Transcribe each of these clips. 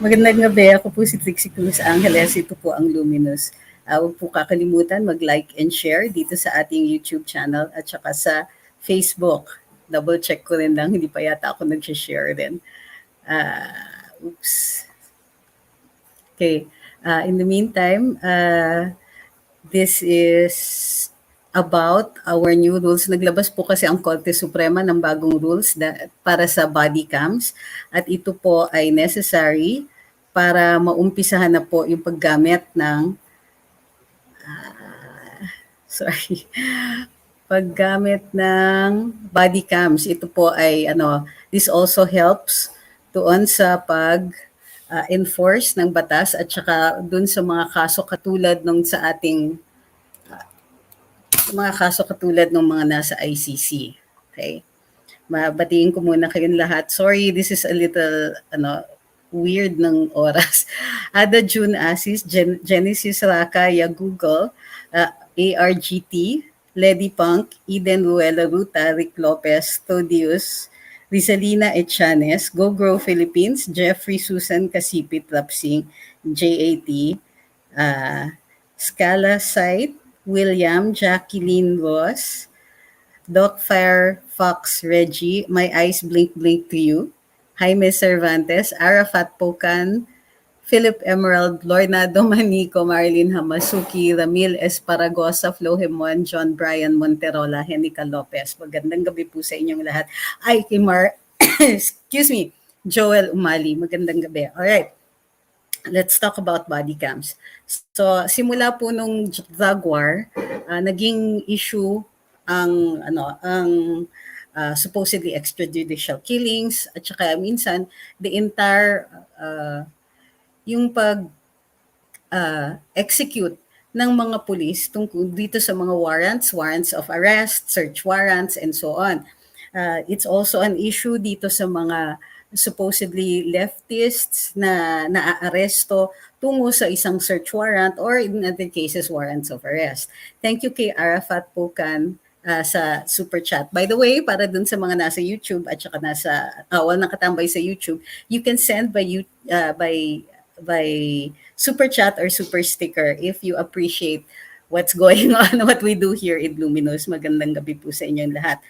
Magandang gabi. Ako po si Trixie Cruz-Angeles. Ito po ang Luminous. Huwag po kakalimutan mag-like and share dito sa ating YouTube channel at saka sa Facebook. Double check ko rin lang, hindi pa yata ako nag-share din. Oops. Okay. In the meantime, this is about our new rules. Naglabas po kasi ang Korte Suprema ng bagong rules para sa body cams at ito po ay necessary para maumpisahan na po yung paggamit ng sorry paggamit ng body cams. Ito po ay this also helps doon sa enforce ng batas at saka doon sa mga kaso katulad nung sa ating ng mga nasa ICC. Okay? Mabatiin ko muna kayong lahat. Sorry, this is a little weird ng oras. Ada June Asis, Genesis Raka, Google, ARGT, Lady Punk, Eden Ruela Ruta, Rick Lopez, Todius, Rizalina Echanes, Go Grow Philippines, Jeffrey Susan Kasipit Rapsing, JAT, Scala Site, William, Jacqueline Ross, Doc Fire Fox Reggie, My Eyes Blink Blink to You, Jaime Cervantes, Arafat Pocan, Philip Emerald, Lorna Domanico, Marilyn Hamasuki, Ramil Esparagosa, Flo Hemon, John Brian Monterola, Henica Lopez. Magandang gabi po sa inyong lahat. Ay, Kimar, excuse me, Joel Umali. Magandang gabi. Alright. Let's talk about body cams. So, simula po nung drug war, naging issue ang supposedly extrajudicial killings at saka minsan the entire yung execute ng mga pulis tungkol dito sa mga warrants of arrest, search warrants, and so on. It's also an issue dito sa mga supposedly leftists na naaaresto tungo sa isang search warrant or in other cases, warrants of arrest. Thank you kay Arafat Pukan sa super chat. By the way, para dun sa mga nasa YouTube at saka nakatambay sa YouTube, you can send by super chat or super sticker if you appreciate what's going on, what we do here in Luminous. Magandang gabi po sa inyong lahat.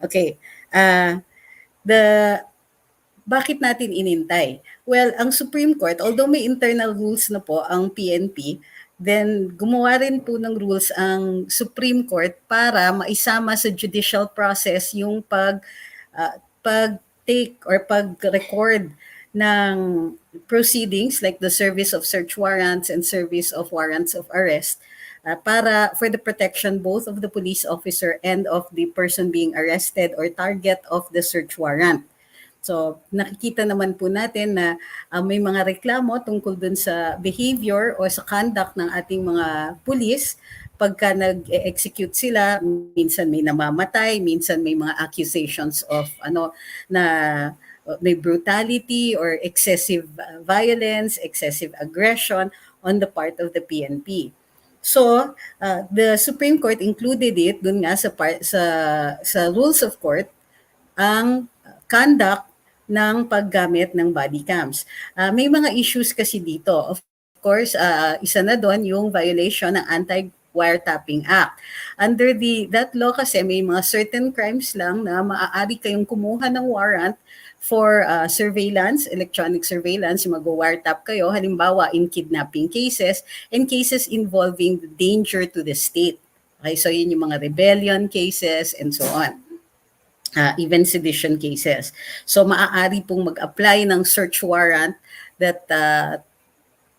Okay. Bakit natin inintay? Well, ang Supreme Court, although may internal rules na po ang PNP, then gumawa rin po ng rules ang Supreme Court para maisama sa judicial process yung pag-take or pag-record ng proceedings like the service of search warrants and service of warrants of arrest para for the protection both of the police officer and of the person being arrested or target of the search warrant. So nakikita naman po natin na may mga reklamo tungkol dun sa behavior o sa conduct ng ating mga pulis pagka nag-execute sila. Minsan may namamatay, minsan may mga accusations of na may brutality or excessive violence, excessive aggression on the part of the PNP. So, the Supreme Court included it dun nga sa rules of court ang conduct ng paggamit ng body cams. May mga issues kasi dito. Of course, isa na doon yung violation ng Anti-Wiretapping Act. Under that law kasi may mga certain crimes lang na maaari kayong kumuha ng warrant for surveillance, electronic surveillance, yung mag-wiretap kayo, halimbawa in kidnapping cases and cases involving danger to the state. Okay, so yun yung mga rebellion cases and so on. Even sedition cases. So maaari pong mag-apply ng search warrant that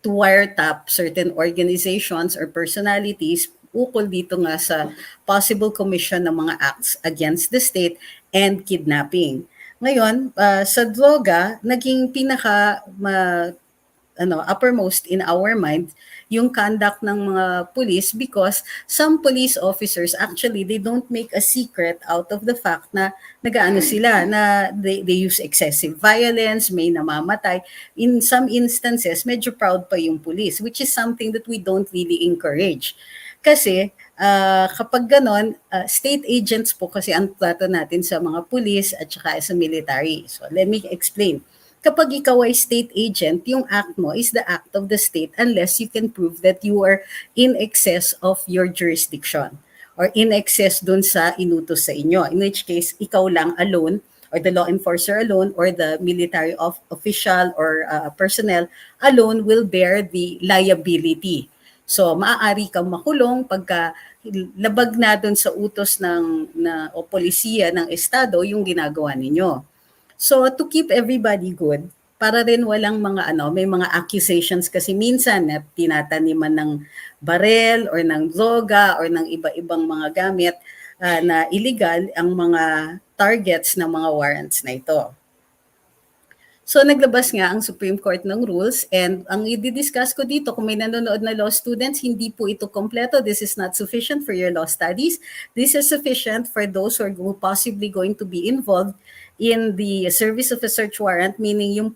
to wiretap certain organizations or personalities ukol dito nga sa possible commission ng mga acts against the state and kidnapping. Ngayon, sa droga, naging uppermost in our mind yung conduct ng mga police because some police officers actually they don't make a secret out of the fact na nagaano sila na they use excessive violence, may namamatay. In some instances, medyo proud pa yung police, which is something that we don't really encourage. Kasi kapag ganon, state agents po kasi ang trato natin sa mga police at saka sa military. So let me explain. kapag ikaw ay state agent, yung act mo is the act of the state unless you can prove that you are in excess of your jurisdiction or in excess dun sa inutos sa inyo. In which case, ikaw lang alone or the law enforcer alone or the military official or personnel alone will bear the liability. So, maaari kang makulong pagka labag na doon sa utos o polisiya ng estado yung ginagawa ninyo. So, to keep everybody good, para rin walang may mga accusations kasi minsan na tinataniman ng barel or ng droga or ng iba-ibang mga gamit na illegal ang mga targets ng mga warrants na ito. So naglabas nga ang Supreme Court ng rules and ang i-discuss ko dito kung may nanonood na law students, hindi po ito kompleto. This is not sufficient for your law studies. This is sufficient for those who are possibly going to be involved in the service of a search warrant, meaning yung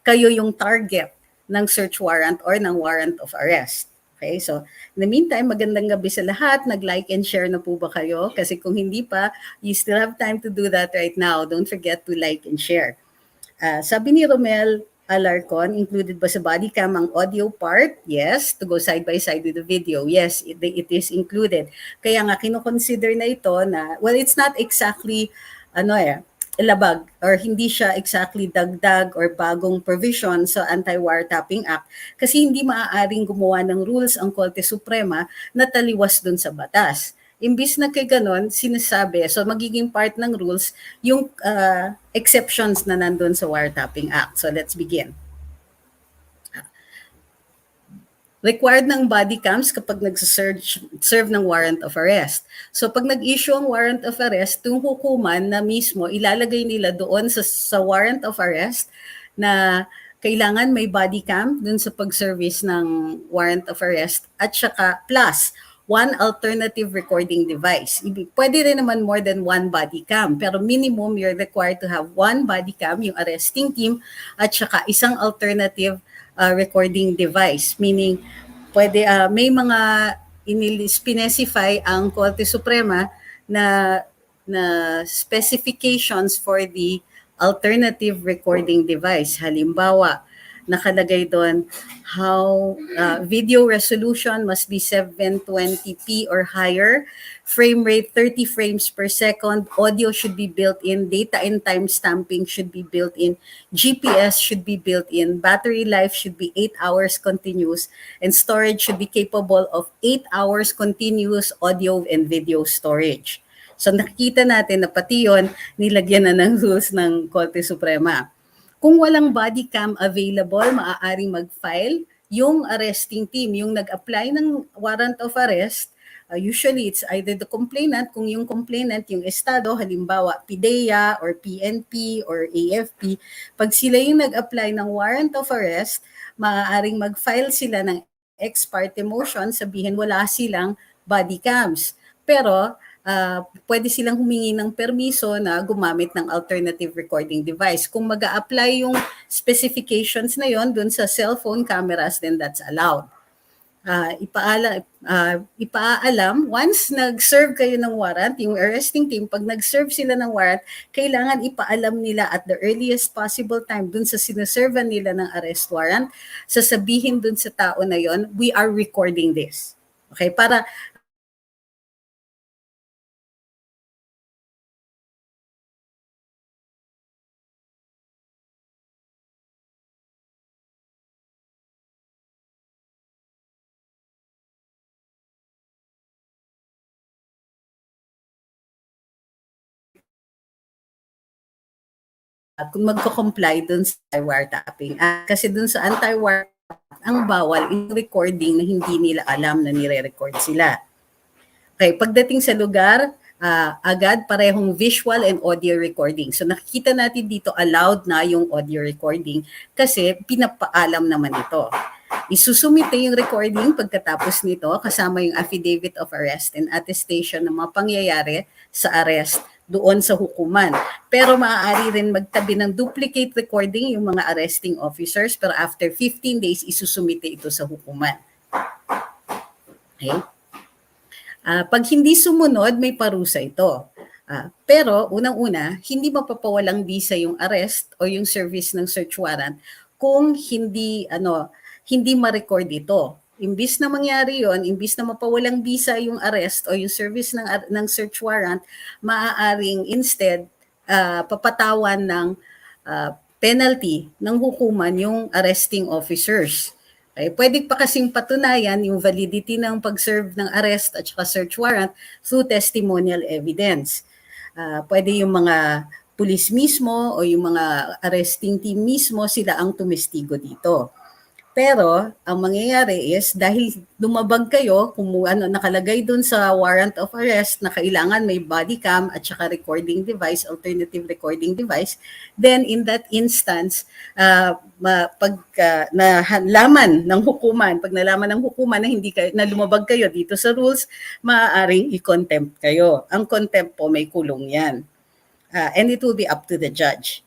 kayo yung target ng search warrant or ng warrant of arrest. Okay, so in the meantime, magandang gabi sa lahat. Nag-like and share na po ba kayo? Kasi kung hindi pa, you still have time to do that right now. Don't forget to like and share. Sabi ni Romel Alarcon, included ba sa body cam ang audio part? Yes, to go side by side with the video. Yes, it is included. Kaya nga, kinoconsider na ito na, well, it's not exactly, labag or hindi siya exactly dagdag or bagong provision sa Anti-Wiretapping Act kasi hindi maaaring gumawa ng rules ang Korte Suprema na taliwas dun sa batas. Imbis na kay ganon, sinasabi, so magiging part ng rules yung exceptions na nandun sa Wiretapping Act. So let's begin. Required ng body cams kapag serve ng warrant of arrest. So pag nag-issue ang warrant of arrest, yung hukuman na mismo ilalagay nila doon sa warrant of arrest na kailangan may body cam dun sa pag-service ng warrant of arrest at saka plus one alternative recording device. Pwede rin naman more than one body cam, pero minimum you're required to have one body cam, yung arresting team, at saka isang alternative recording device. Meaning, pwede, may mga specify ang Korte Suprema na specifications for the alternative recording device. Halimbawa, nakalagay doon how video resolution must be 720p or higher, frame rate 30 frames per second, audio should be built in, data and time stamping should be built in, GPS should be built in, battery life should be 8 hours continuous, and storage should be capable of 8 hours continuous audio and video storage. So nakikita natin na pati yun, nilagyan na ng rules ng Korte Suprema. Kung walang body cam available, maaaring mag-file yung arresting team, yung nag-apply ng warrant of arrest. Usually, it's either the complainant, kung yung complainant, yung estado, halimbawa PIDEA or PNP or AFP, pag sila yung nag-apply ng warrant of arrest, maaaring mag-file sila ng ex parte motion, sabihin wala silang body cams. Pero, pwede silang humingi ng permiso na gumamit ng alternative recording device. Kung mag-a-apply yung specifications na yon dun sa cellphone cameras, then that's allowed. Ipaalam, once nag-serve kayo ng warrant, yung arresting team, pag nag-serve sila ng warrant, kailangan ipaalam nila at the earliest possible time dun sa sineservan nila ng arrest warrant, sasabihin dun sa tao na yon, we are recording this. Okay, para kung magko-comply dun sa anti-wiretapping. Kasi dun sa anti-wiretapping, ang bawal yung recording na hindi nila alam na nire-record sila. Okay, pagdating sa lugar, agad parehong visual and audio recording. So nakikita natin dito allowed na yung audio recording kasi pinapaalam naman ito. Isusumite yung recording pagkatapos nito kasama yung affidavit of arrest and attestation ng mga pangyayari sa arrest doon sa hukuman. Pero maaari rin magtabi ng duplicate recording yung mga arresting officers pero after 15 days isusumite ito sa hukuman. Okay? Pag hindi sumunod, may parusa ito. Pero unang-una, hindi mapapawalang bisa yung arrest o yung service ng search warrant kung hindi ma-record ito. Imbis na mangyari yon, imbis na mapawalang bisa yung arrest o yung service ng search warrant, maaaring instead papatawan ng penalty ng hukuman yung arresting officers. Pwede pa kasing patunayan yung validity ng pag-serve ng arrest at saka search warrant through testimonial evidence. Pwede yung mga pulis mismo o yung mga arresting team mismo, sila ang tumestigo dito. Pero ang mangyayari is dahil lumabag kayo, kung nakalagay dun sa warrant of arrest na kailangan may body cam at saka recording device, alternative recording device, then in that instance, nalaman ng hukuman, pag nalaman ng hukuman na hindi kayo, na lumabag kayo dito sa rules, maaaring i-contempt kayo. Ang contempt po may kulong yan. And it will be up to the judge.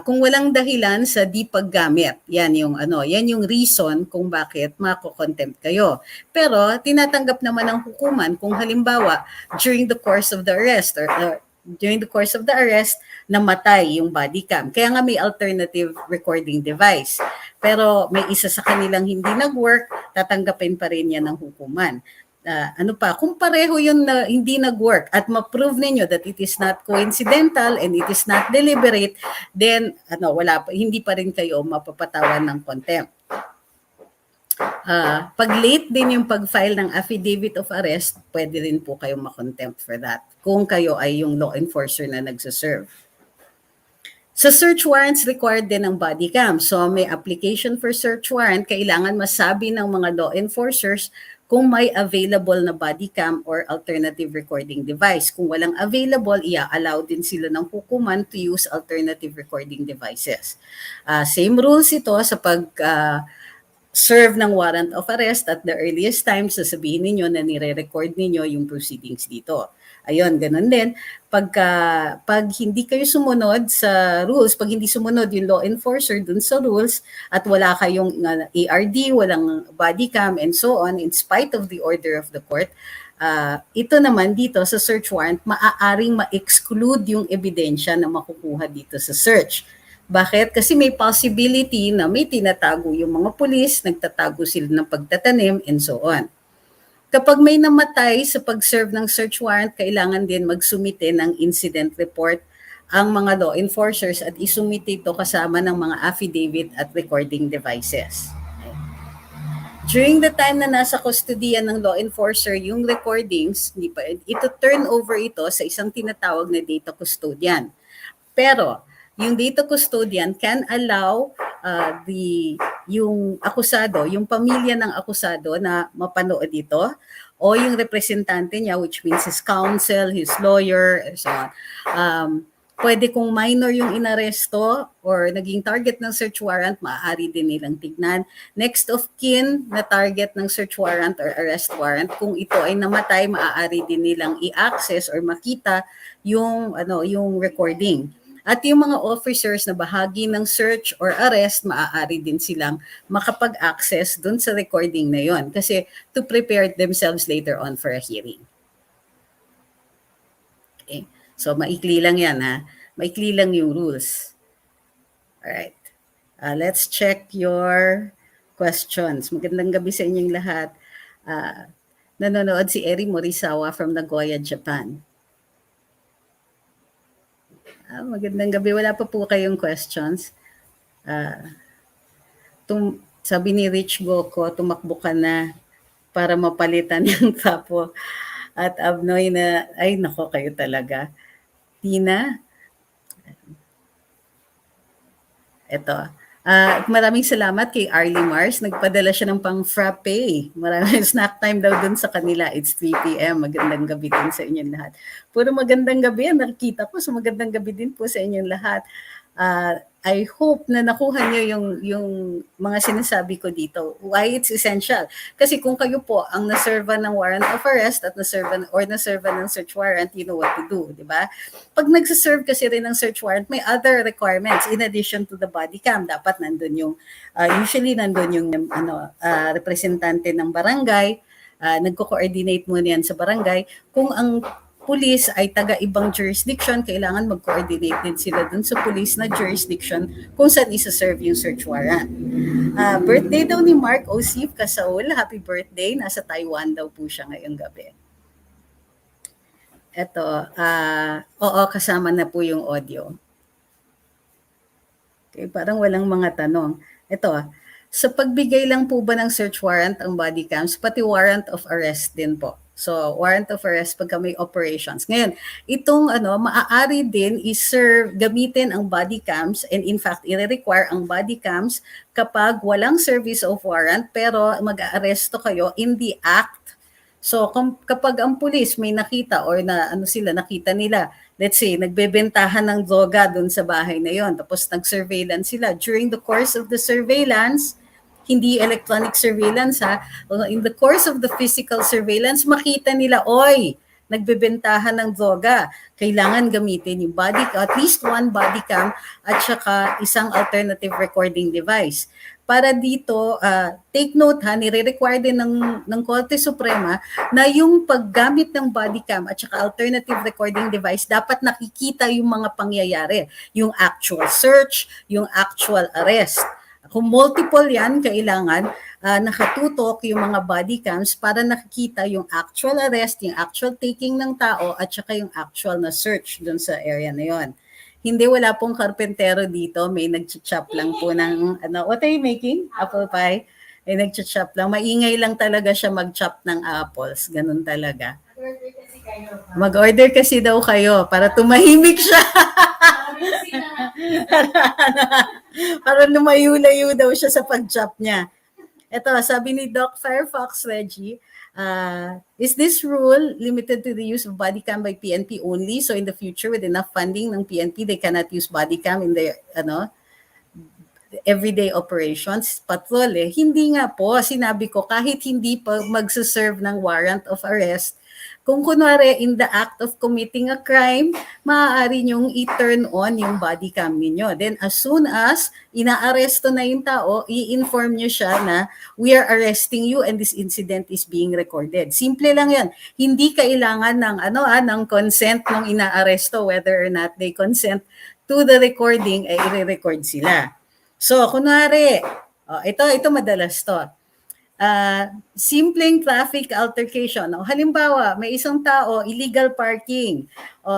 Kung walang dahilan sa di paggamit, yan yung reason kung bakit mako-contempt kayo. Pero tinatanggap naman ng hukuman kung halimbawa during the course of the arrest namatay yung body cam. Kaya nga may alternative recording device. Pero may isa sa kanilang hindi nag-work, tatanggapin pa rin yan ng hukuman. Kung pareho yun na hindi nag-work at ma-prove ninyo that it is not coincidental and it is not deliberate, then hindi pa rin kayo mapapatawan ng contempt. Pag late din yung pag-file ng affidavit of arrest, pwede rin po kayong ma-contempt for that kung kayo ay yung law enforcer na nagsaserve. Sa search warrants, required din ang body cam. So may application for search warrant, kailangan masabi ng mga law enforcers kung may available na body cam or alternative recording device. Kung walang available, i-allow din sila ng hukuman to use alternative recording devices. Same rules ito sa serve ng warrant of arrest at the earliest time, sasabihin ninyo na nire-record ninyo yung proceedings dito. Ayun, ganun din. Pag hindi kayo sumunod sa rules, pag hindi sumunod yung law enforcer dun sa rules at wala kayong ARD, walang body cam and so on, in spite of the order of the court, ito naman dito sa search warrant, maaaring ma-exclude yung ebidensya na makukuha dito sa search. Bakit? Kasi may possibility na may tinatago yung mga pulis, nagtatago sila ng pagtatanim and so on. Kapag may namatay sa pag-serve ng search warrant, kailangan din magsumite ng incident report ang mga law enforcers at isumite ito kasama ng mga affidavit at recording devices. During the time na nasa kustodiyan ng law enforcer yung recordings, ito turn over ito sa isang tinatawag na data custodian. Pero yung data custodian can allow yung akusado, yung pamilya ng akusado na mapanood ito, o yung representante niya, which means his counsel, his lawyer, and so on. Pwede kung minor yung inaresto or naging target ng search warrant, maaari din nilang tignan. Next of kin na target ng search warrant or arrest warrant, kung ito ay namatay, maaari din nilang i-access or makita yung recording. At yung mga officers na bahagi ng search or arrest, maaari din silang makapag-access dun sa recording na yon kasi to prepare themselves later on for a hearing. Okay. So maikli lang yan ha. Maikli lang yung rules. Alright. Let's check your questions. Magandang gabi sa inyong lahat. Nanonood si Eri Morisawa from Nagoya, Japan. Magandang gabi. Wala pa po kayong questions. Sabi ni Rich Goko, tumakbo ka na para mapalitan yung tapo at Abnoy na, ay nako kayo talaga. Tina, ito. Maraming salamat kay Arlie Mars. Nagpadala siya ng pang-frappe. Maraming snack time daw dun sa kanila. It's 3 p.m. Magandang gabi din sa inyong lahat. Puro magandang gabi ang nakikita ko. So magandang gabi din po sa inyong lahat. I hope na nakuha niyo yung mga sinasabi ko dito. Why it's essential. Kasi kung kayo po ang naserva ng warrant of arrest at naserva ng search warrant, you know what to do, di ba? Pag nagsaserve kasi rin ng search warrant, may other requirements in addition to the body cam. Dapat nandun yung, usually nandun yung representante ng barangay, nagko-coordinate muna yan sa barangay. Kung ang police ay taga-ibang jurisdiction, kailangan mag-coordinate din sila dun sa police na jurisdiction kung saan isa-serve yung search warrant. Birthday daw ni Mark Osif Kasaul. Happy birthday. Nasa Taiwan daw po siya ngayong gabi. Ito, oo, kasama na po yung audio. Okay, parang walang mga tanong. Ito, sa pagbigay lang po ba ng search warrant ang body cams, pati warrant of arrest din po. So, warrant of arrest pagka may operations. Ngayon, itong maaari din is-serve, gamitin ang body cams, and in fact, i-require ang body cams kapag walang service of warrant pero mag-aaresto kayo in the act. So, kapag ang pulis may nakita or nakita nila, let's say, nagbebentahan ng droga doon sa bahay na yon, tapos nag-surveillance sila. During the course of the surveillance, hindi electronic surveillance in the course of the physical surveillance, makita nila, oy, nagbebentahan ng droga. Kailangan gamitin yung at least one body cam at saka isang alternative recording device. Para dito, take note nire-require din ng Korte Suprema na yung paggamit ng body cam at saka alternative recording device, dapat nakikita yung mga pangyayari. Yung actual search, yung actual arrest. Kung multiple yan, kailangan nakatutok yung mga body cams para nakikita yung actual arrest, yung actual taking ng tao at saka yung actual na search dun sa area na yon. Hindi, wala pong karpentero dito. May nag-chop lang po ng, what are you making? Apple pie? May nag-chop lang. Maingay lang talaga siya mag-chop ng apples. Ganun talaga. Mag-order kasi daw kayo para tumahimik siya. Para lumayo-layo daw siya sa pag-chop niya. Ito, sabi ni Doc Firefox Reggie, is this rule limited to the use of body cam by PNP only? So in the future, with enough funding ng PNP, they cannot use body cam in their everyday operations, patrol Hindi nga po, sinabi ko, kahit hindi pa magsaserve ng warrant of arrest, kung kunwari in the act of committing a crime, maaari nyong i-turn on yung body cam ninyo. Then as soon as inaaresto na yung tao, i-inform nyo siya na we are arresting you and this incident is being recorded. Simple lang yan. Hindi kailangan ng ng consent ng inaaresto, whether or not they consent to the recording, ay i-record sila. So kunwari, ito madalas to. Simpleng traffic altercation. Halimbawa, may isang tao, illegal parking.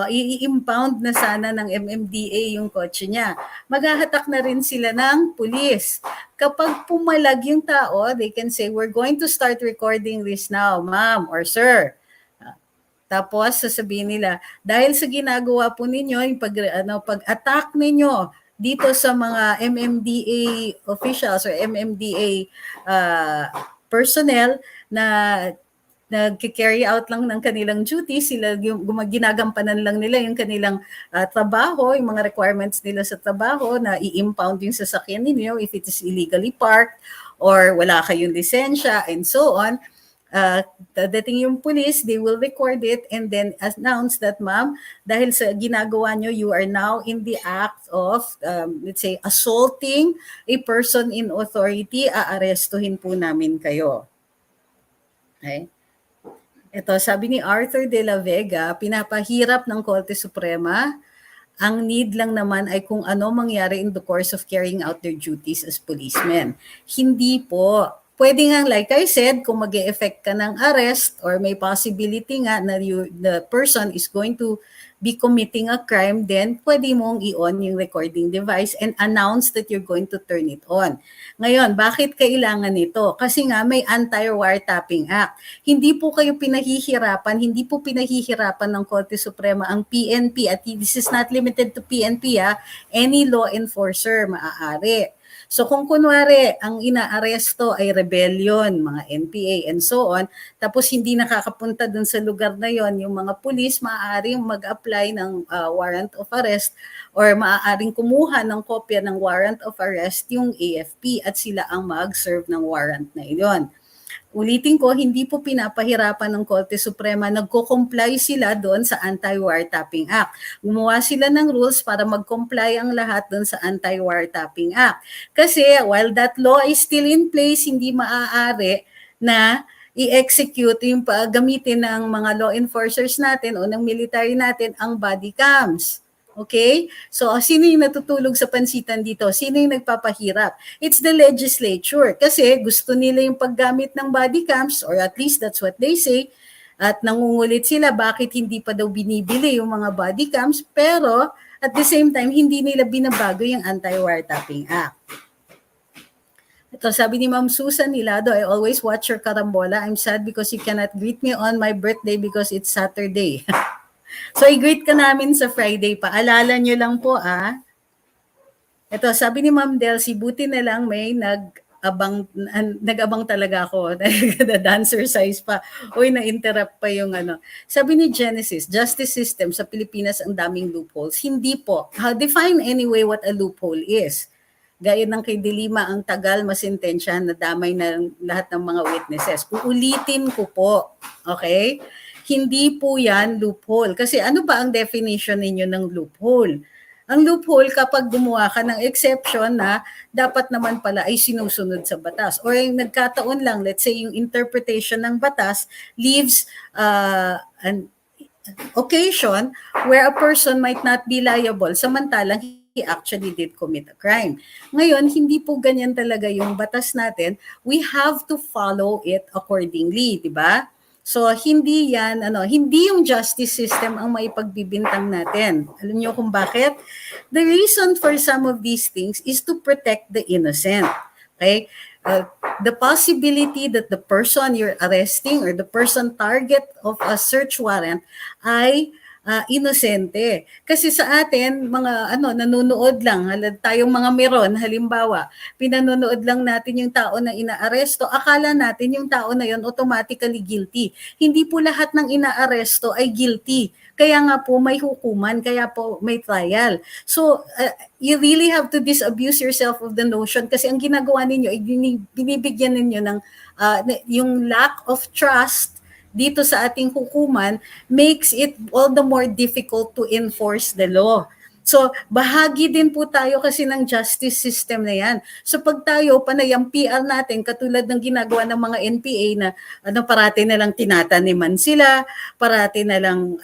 I-impound na sana ng MMDA yung kotse niya. Maghahatak na rin sila ng pulis. Kapag pumalag yung tao, they can say, we're going to start recording this now, ma'am or sir. Tapos sasabihin nila, dahil sa ginagawa po ninyo, yung pag-attack ninyo dito sa mga MMDA officials or MMDA personnel na nag-carry out lang ng kanilang duty, sila ginagampanan lang nila yung kanilang trabaho, yung mga requirements nila sa trabaho na i-impound yung sasakyan ninyo if it is illegally parked or wala kayong lisensya and so on. Dating yung police, they will record it and then announce that, ma'am, dahil sa ginagawa nyo, you are now in the act of, let's say, assaulting a person in authority, aarestuhin po namin kayo. Okay? Ito, sabi ni Arthur de la Vega, pinapahirap ng Korte Suprema, ang need lang naman ay kung ano mangyari in the course of carrying out their duties as policemen. Hindi po. Pwede nga, like I said, kung mag-e-effect ka ng arrest or may possibility nga na the person is going to be committing a crime, then pwede mong i-on yung recording device and announce that you're going to turn it on. Ngayon, bakit kailangan nito? Kasi nga may Anti-Wiretapping Act. Hindi po pinahihirapan ng Korte Suprema ang PNP at this is not limited to PNP, any law enforcer maaari. So kung kunwari ang inaaresto ay rebellion, mga NPA and so on, tapos hindi nakakapunta dun sa lugar na yon, yung mga pulis maaaring mag-apply ng warrant of arrest or maaaring kumuha ng kopya ng warrant of arrest yung AFP at sila ang mag-serve ng warrant na iyon. Ulitin ko, hindi po pinapahirapan ng Korte Suprema, nagko-comply sila doon sa Anti-Wiretapping Act. Gumawa sila ng rules para mag-comply ang lahat doon sa Anti-Wiretapping Act. Kasi while that law is still in place, hindi maaari na i-execute yung gamitin ng mga law enforcers natin o ng military natin ang body cams. Okay? So, sino yung natutulog sa pansitan dito? Sino yung nagpapahirap? It's the legislature. Kasi gusto nila yung paggamit ng body cams, or at least that's what they say, at nangungulit sila bakit hindi pa daw binibili yung mga body cams, pero at the same time, hindi nila binabago yung Anti-Wiretapping Act. Ito, sabi ni Ma'am Susan Hilado, I always watch your karambola. I'm sad because you cannot greet me on my birthday because it's Saturday. So, i-greet ka namin sa Friday pa. Alala nyo lang po, ah. Ito, sabi ni Ma'am Delcy, buti na lang may nag-abang talaga ako. The dancer size pa. Uy, na-interrupt pa yung ano. Sabi ni Genesis, justice system sa Pilipinas ang daming loopholes. Hindi po. Define anyway what a loophole is. Gaya ng kay Dilima, ang tagal masintensyahan na damay na lahat ng mga witnesses. Uulitin ko po. Okay? Hindi po yan loophole. Kasi ano ba ang definition ninyo ng loophole? Ang loophole kapag gumawa ka ng exception na dapat naman pala ay sinusunod sa batas. Or yung nagkataon lang, let's say yung interpretation ng batas leaves an occasion where a person might not be liable samantalang he actually did commit a crime. Ngayon, hindi po ganyan talaga yung batas natin. We have to follow it accordingly, di ba? So, hindi yan, hindi yung justice system ang maipagbibintang natin. Alam niyo kung bakit? The reason for some of these things is to protect the innocent. Okay? The possibility that the person you're arresting or the person target of a search warrant ay inosente. Kasi sa atin, mga nanonood lang, tayong mga meron, halimbawa, pinanonood lang natin yung tao na inaaresto, akala natin yung tao na yon automatically guilty. Hindi po lahat ng inaaresto ay guilty. Kaya nga po may hukuman, kaya po may trial. So, you really have to disabuse yourself of the notion kasi ang ginagawa ninyo ay binibigyan ninyo ng yung lack of trust dito sa ating hukuman makes it all the more difficult to enforce the law. So, bahagi din po tayo kasi ng justice system na yan. So, pag tayo, panay ang PR natin, katulad ng ginagawa ng mga NPA na parati na lang tinataniman sila, parati na lang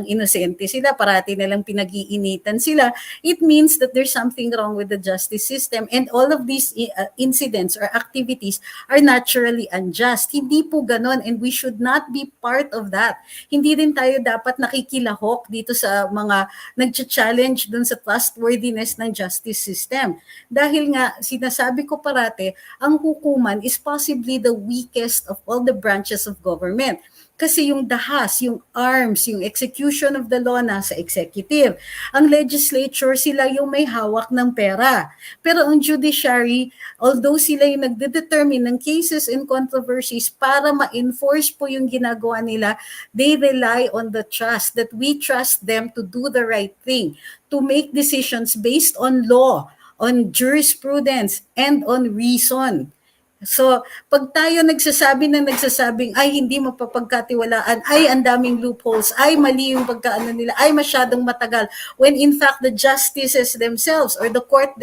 inosente sila, parati na lang pinag-iinitan sila, it means that there's something wrong with the justice system and all of these incidents or activities are naturally unjust. Hindi po ganon and we should not be part of that. Hindi din tayo dapat nakikilahok dito sa mga nag-challenge dun sa trustworthiness ng justice system. Dahil nga, sinasabi ko parate, ang hukuman is possibly the weakest of all the branches of government. Kasi yung dahas, yung arms, yung execution of the law nasa executive. Ang legislature, sila yung may hawak ng pera. Pero ang judiciary, although sila yung nagde-determine ng cases and controversies para ma-enforce po yung ginagawa nila, they rely on the trust that we trust them to do the right thing, to make decisions based on law, on jurisprudence, and on reason. So, pag tayo nagsasabing, ay hindi mapapagkatiwalaan, ay ang daming loopholes, ay mali yung pagkaano nila, ay masyadong matagal, when in fact the justices themselves or the court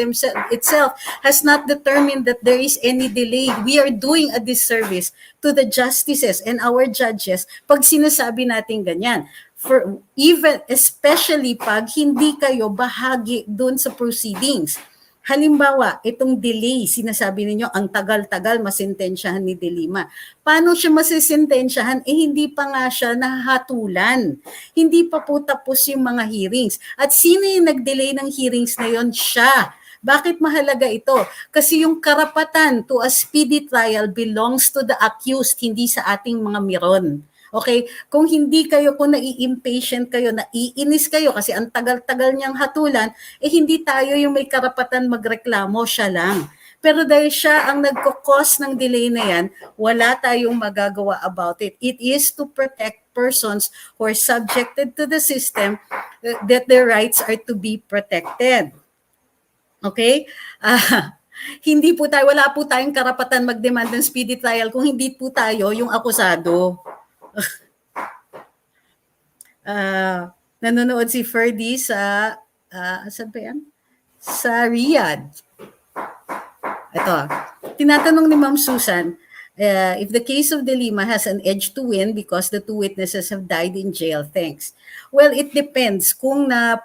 itself has not determined that there is any delay. We are doing a disservice to the justices and our judges pag sinasabi natin ganyan. For even, especially pag hindi kayo bahagi dun sa proceedings. Halimbawa, itong delay, sinasabi ninyo, ang tagal-tagal masintensyahan ni Delima. Paano siya masisintensyahan? Hindi pa nga siya nahatulan. Hindi pa po tapos yung mga hearings. At sino yung nag-delay ng hearings na yon? Siya. Bakit mahalaga ito? Kasi yung karapatan to a speedy trial belongs to the accused, hindi sa ating mga miron. Okay? Kung nai-impatient kayo, naiinis kayo kasi ang tagal-tagal niyang hatulan, hindi tayo yung may karapatan magreklamo, siya lang. Pero dahil siya ang nagkukos ng delay na yan, wala tayong magagawa about it. It is to protect persons who are subjected to the system that their rights are to be protected. Okay? Wala po tayong karapatan mag-demand ng speedy trial kung hindi po tayo yung akusado. Nanonood si Ferdy sa saan ba yan? Sa Riyadh. Ito, tinatanong ni Ma'am Susan, If the case of De Lima has an edge to win because the two witnesses have died in jail, thanks. Well, it depends kung na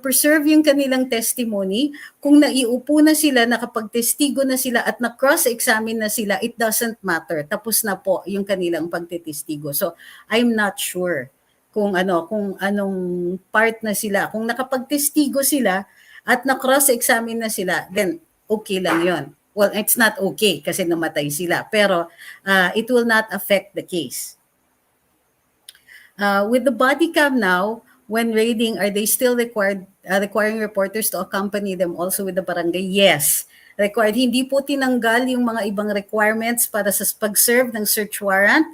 preserve yung kanilang testimony, kung naiupo na sila, nakapagtestigo na sila at na cross-examine na sila, it doesn't matter. Tapos na po yung kanilang pagtitestigo. So, I'm not sure kung anong part na sila. Kung nakapagtestigo sila at na cross-examine na sila, then okay lang 'yon. Well, it's not okay kasi namatay sila, pero it will not affect the case. With the body cam now, when raiding, are they still requiring reporters to accompany them also with the barangay? Yes, required. Hindi po tinanggal yung mga ibang requirements para sa pag-serve ng search warrant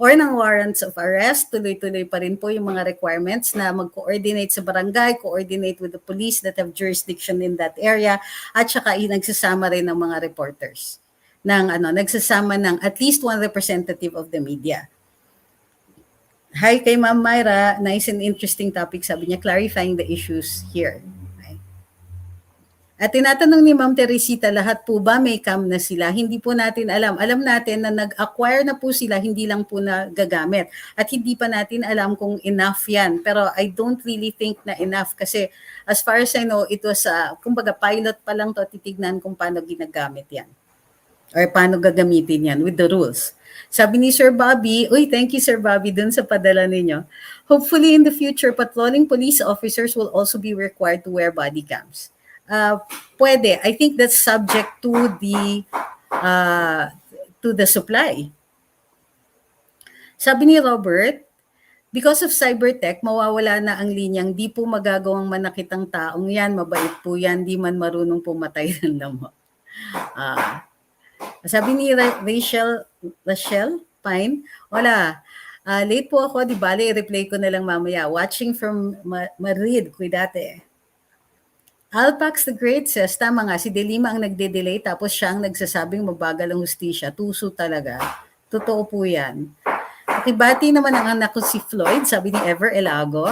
or ng warrants of arrest. Tuloy-tuloy pa rin po yung mga requirements na mag-coordinate sa barangay, coordinate with the police that have jurisdiction in that area, at saka nagsasama rin ng mga reporters. Nagsasama ng at least one representative of the media. Hi kay Ma'am Myra, nice and interesting topic, sabi niya, clarifying the issues here. Okay. At tinatanong ni Ma'am Teresita, lahat po ba may cam na sila? Hindi po natin alam. Alam natin na nag-acquire na po sila, hindi lang po nagagamit. At hindi pa natin alam kung enough yan. Pero I don't really think na enough kasi as far as I know, it was, kumbaga pilot pa lang to, titignan kung paano ginagamit yan. Or paano gagamitin yan with the rules. Sabi ni Sir Bobby, thank you Sir Bobby dun sa padala ninyo. Hopefully in the future, patrolling police officers will also be required to wear body cams. Pwede. I think that's subject to the supply. Sabi ni Robert, because of cybertech, mawawala na ang linyang di po magagawang manakit ang taong yan, mabait po yan, di man marunong pumatay ng lamok. Sabi ni Rachel Pine, wala. Late po ako, di bale, i-replay ko na lang mamaya. Watching from Madrid, cuidate. Alpax the Great says, tama nga, si De Lima ang nagde-delay tapos siya ang nagsasabing mabagal ang hustisya. Tuso talaga. Totoo po yan. Nakibati naman ang anak ko si Floyd, sabi ni Ever Elago,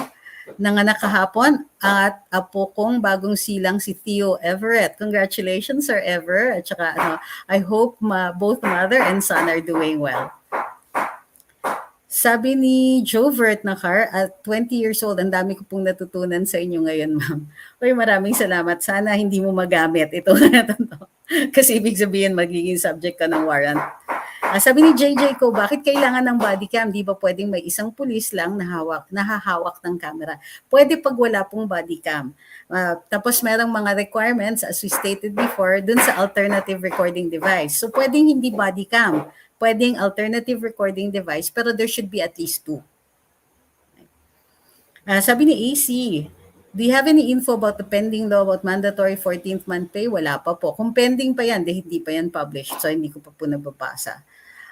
nanganak kahapon at apo kong bagong silang si Theo Everett. Congratulations, Sir Ever. At saka, I hope both mother and son are doing well. Sabi ni Jovert Nakar, at 20 years old, ang dami ko pong natutunan sa inyo ngayon, ma'am. Maraming salamat. Sana hindi mo magamit ito na to. Kasi ibig sabihin, magiging subject ka ng warrant. Sabi ni JJ ko, bakit kailangan ng body cam? Di ba pwedeng may isang pulis lang nahahawak ng camera? Pwede pag wala pong body cam. Tapos merong mga requirements, as we stated before, dun sa alternative recording device. So pwedeng hindi body cam, pwedeng alternative recording device, pero there should be at least two. Sabi ni AC, do you have any info about the pending law about mandatory 14th month pay? Wala pa po. Kung pending pa yan, hindi pa yan published. So hindi ko pa po nababasa.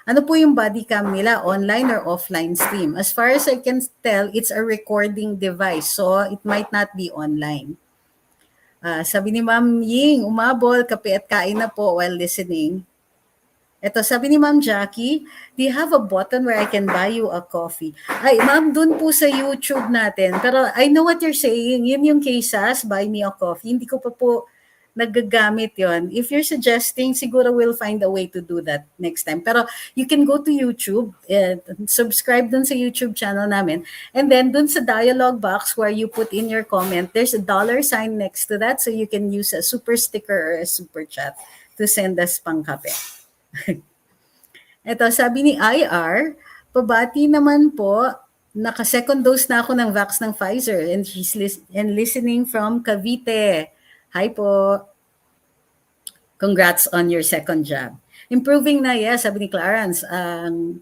Ano po yung body cam nila? Online or offline stream? As far as I can tell, it's a recording device. So it might not be online. Sabi ni Ma'am Ying, umabol, kape at kain na po while listening. Ito, sabi ni Ma'am Jackie, do you have a button where I can buy you a coffee? Ay, ma'am, dun po sa YouTube natin. Pero I know what you're saying. Yun yung cases, buy me a coffee. Hindi ko pa po nagagamit yon. If you're suggesting, siguro we'll find a way to do that next time. Pero you can go to YouTube, subscribe dun sa YouTube channel namin, and then dun sa dialogue box where you put in your comment, there's a $ next to that, so you can use a super sticker or a super chat to send us pangkape. Ito, sabi ni IR, pabati naman po, naka-second dose na ako ng vax ng Pfizer and she's listening from Cavite. Hi po. Congrats on your second jab. Improving na, yes, sabi ni Clarence.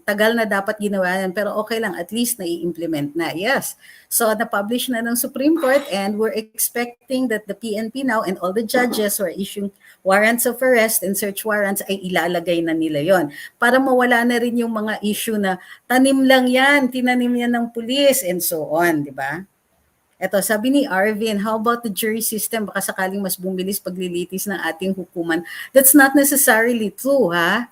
Tagal na dapat ginawa yan, pero okay lang, at least na-i-implement na. Yes. So, na-publish na ng Supreme Court and we're expecting that the PNP now and all the judges who are issuing warrants of arrest and search warrants ay ilalagay na nila yon para mawala na rin yung mga issue na tanim lang yan, tinanim yan ng pulis and so on, di ba? Eto, sabi ni Arvin, how about the jury system? Baka sakaling mas bumilis paglilitis ng ating hukuman. That's not necessarily true, ha?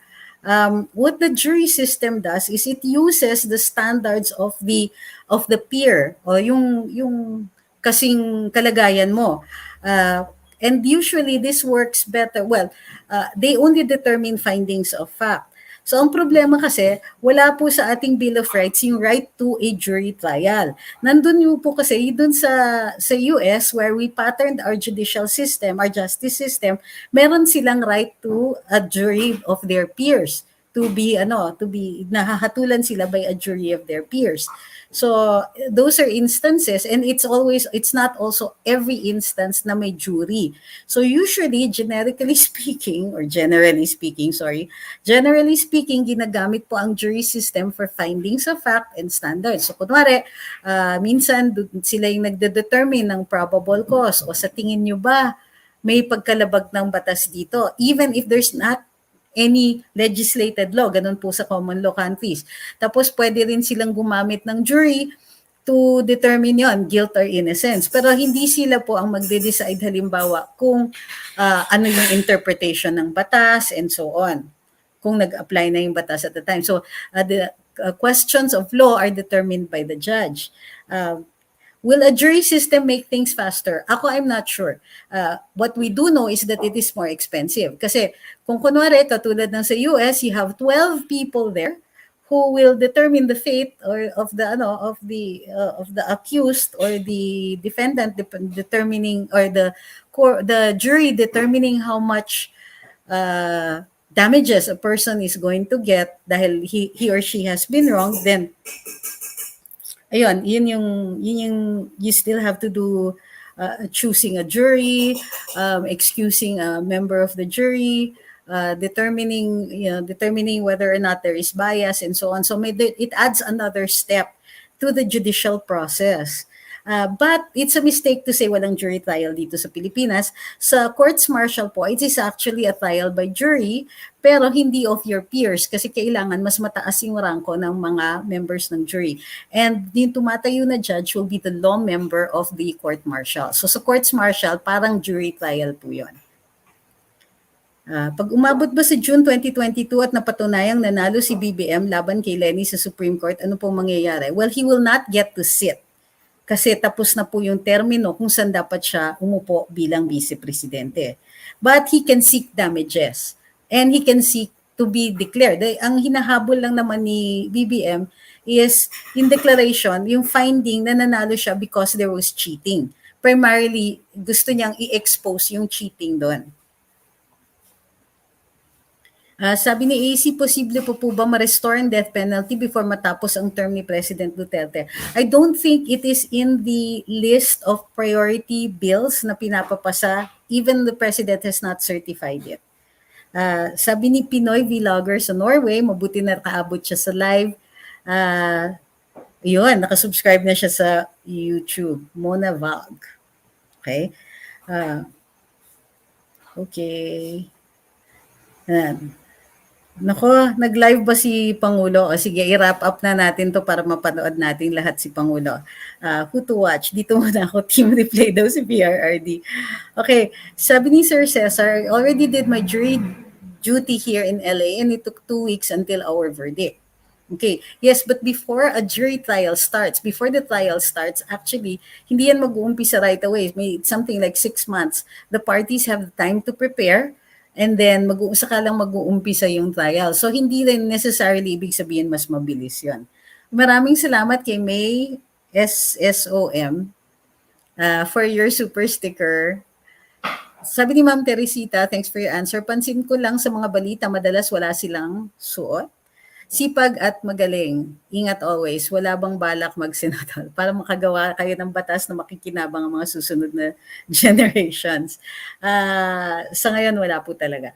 What the jury system does is it uses the standards of the peer o yung kasing kalagayan mo. And usually this works better. Well, they only determine findings of fact. So ang problema kasi, wala po sa ating Bill of Rights yung right to a jury trial. Nandun yung po kasi dun sa US where we patterned our judicial system, our justice system, meron silang right to a jury of their peers, to be nahahatulan sila by a jury of their peers. So those are instances, and it's not also every instance na may jury. So usually, generally speaking, ginagamit po ang jury system for findings of fact and standards. So kunwari, minsan sila yung nagde-determine ng probable cause, o sa tingin nyo ba may pagkalabag ng batas dito, even if there's not any legislated law, ganun po sa common law countries. Tapos pwede rin silang gumamit ng jury to determine yon, guilt or innocence. Pero hindi sila po ang magde-decide halimbawa kung ano yung interpretation ng batas and so on, kung nag-apply na yung batas at the time. So the questions of law are determined by the judge. Will a jury system make things faster? Ako, I'm not sure. What we do know is that it is more expensive. Kasi kung kunwari, katulad ng sa US, you have 12 people there who will determine the fate or of the accused or the defendant, determining, or the jury determining how much damages a person is going to get dahil he or she has been wronged. Then ayun, you still have to do choosing a jury, excusing a member of the jury, determining whether or not there is bias and so on. So it adds another step to the judicial process. But it's a mistake to say walang jury trial dito sa Pilipinas. Sa courts martial po, it is actually a trial by jury, pero hindi of your peers kasi kailangan mas mataas yung rangko ng mga members ng jury. And yung tumatayo na judge will be the law member of the court martial. So sa courts martial, parang jury trial po yun. Pag umabot ba sa June 2022 at napatunayang nanalo si BBM laban kay Lenny sa Supreme Court, ano pong mangyayari? Well, he will not get to sit kasi tapos na po yung termino kung saan dapat siya umupo bilang vice-presidente. But he can seek damages and he can seek to be declared. Ang hinahabol lang naman ni BBM is in declaration, yung finding na nanalo siya because there was cheating. Primarily, gusto niyang i-expose yung cheating doon. Sabi ni AC, posible po ba ma-restore ang death penalty before matapos ang term ni President Duterte? I don't think it is in the list of priority bills na pinapapasa. Even the President has not certified it. Sabi ni Pinoy Vlogger sa Norway, mabuti na nakaabot siya sa live. Yun, nakasubscribe na siya sa YouTube. Mona Vlog. Okay. Okay. Nako, nag-live ba si Pangulo? O sige, i-wrap up na natin to para mapanood natin lahat si Pangulo. Who to watch? Dito muna ako, team replay daw si PRRD. Okay, sabi ni Sir Cesar, I already did my jury duty here in LA and it took 2 weeks until our verdict. Okay, yes, but before the trial starts, actually, hindi yan mag-uumpisa right away. May something like 6 months. The parties have time to prepare and then saka lang mag-uumpisa yung trial. So hindi rin necessarily ibig sabihin mas mabilis yun. Maraming salamat kay May SSOM for your super sticker. Sabi ni Ma'am Teresita, thanks for your answer. Pansin ko lang sa mga balita, madalas wala silang suot. Sipag at magaling. Ingat always. Wala bang balak mag-senador para makagawa kayo ng batas na makikinabang ang mga susunod na generations? Sa ngayon, wala po talaga.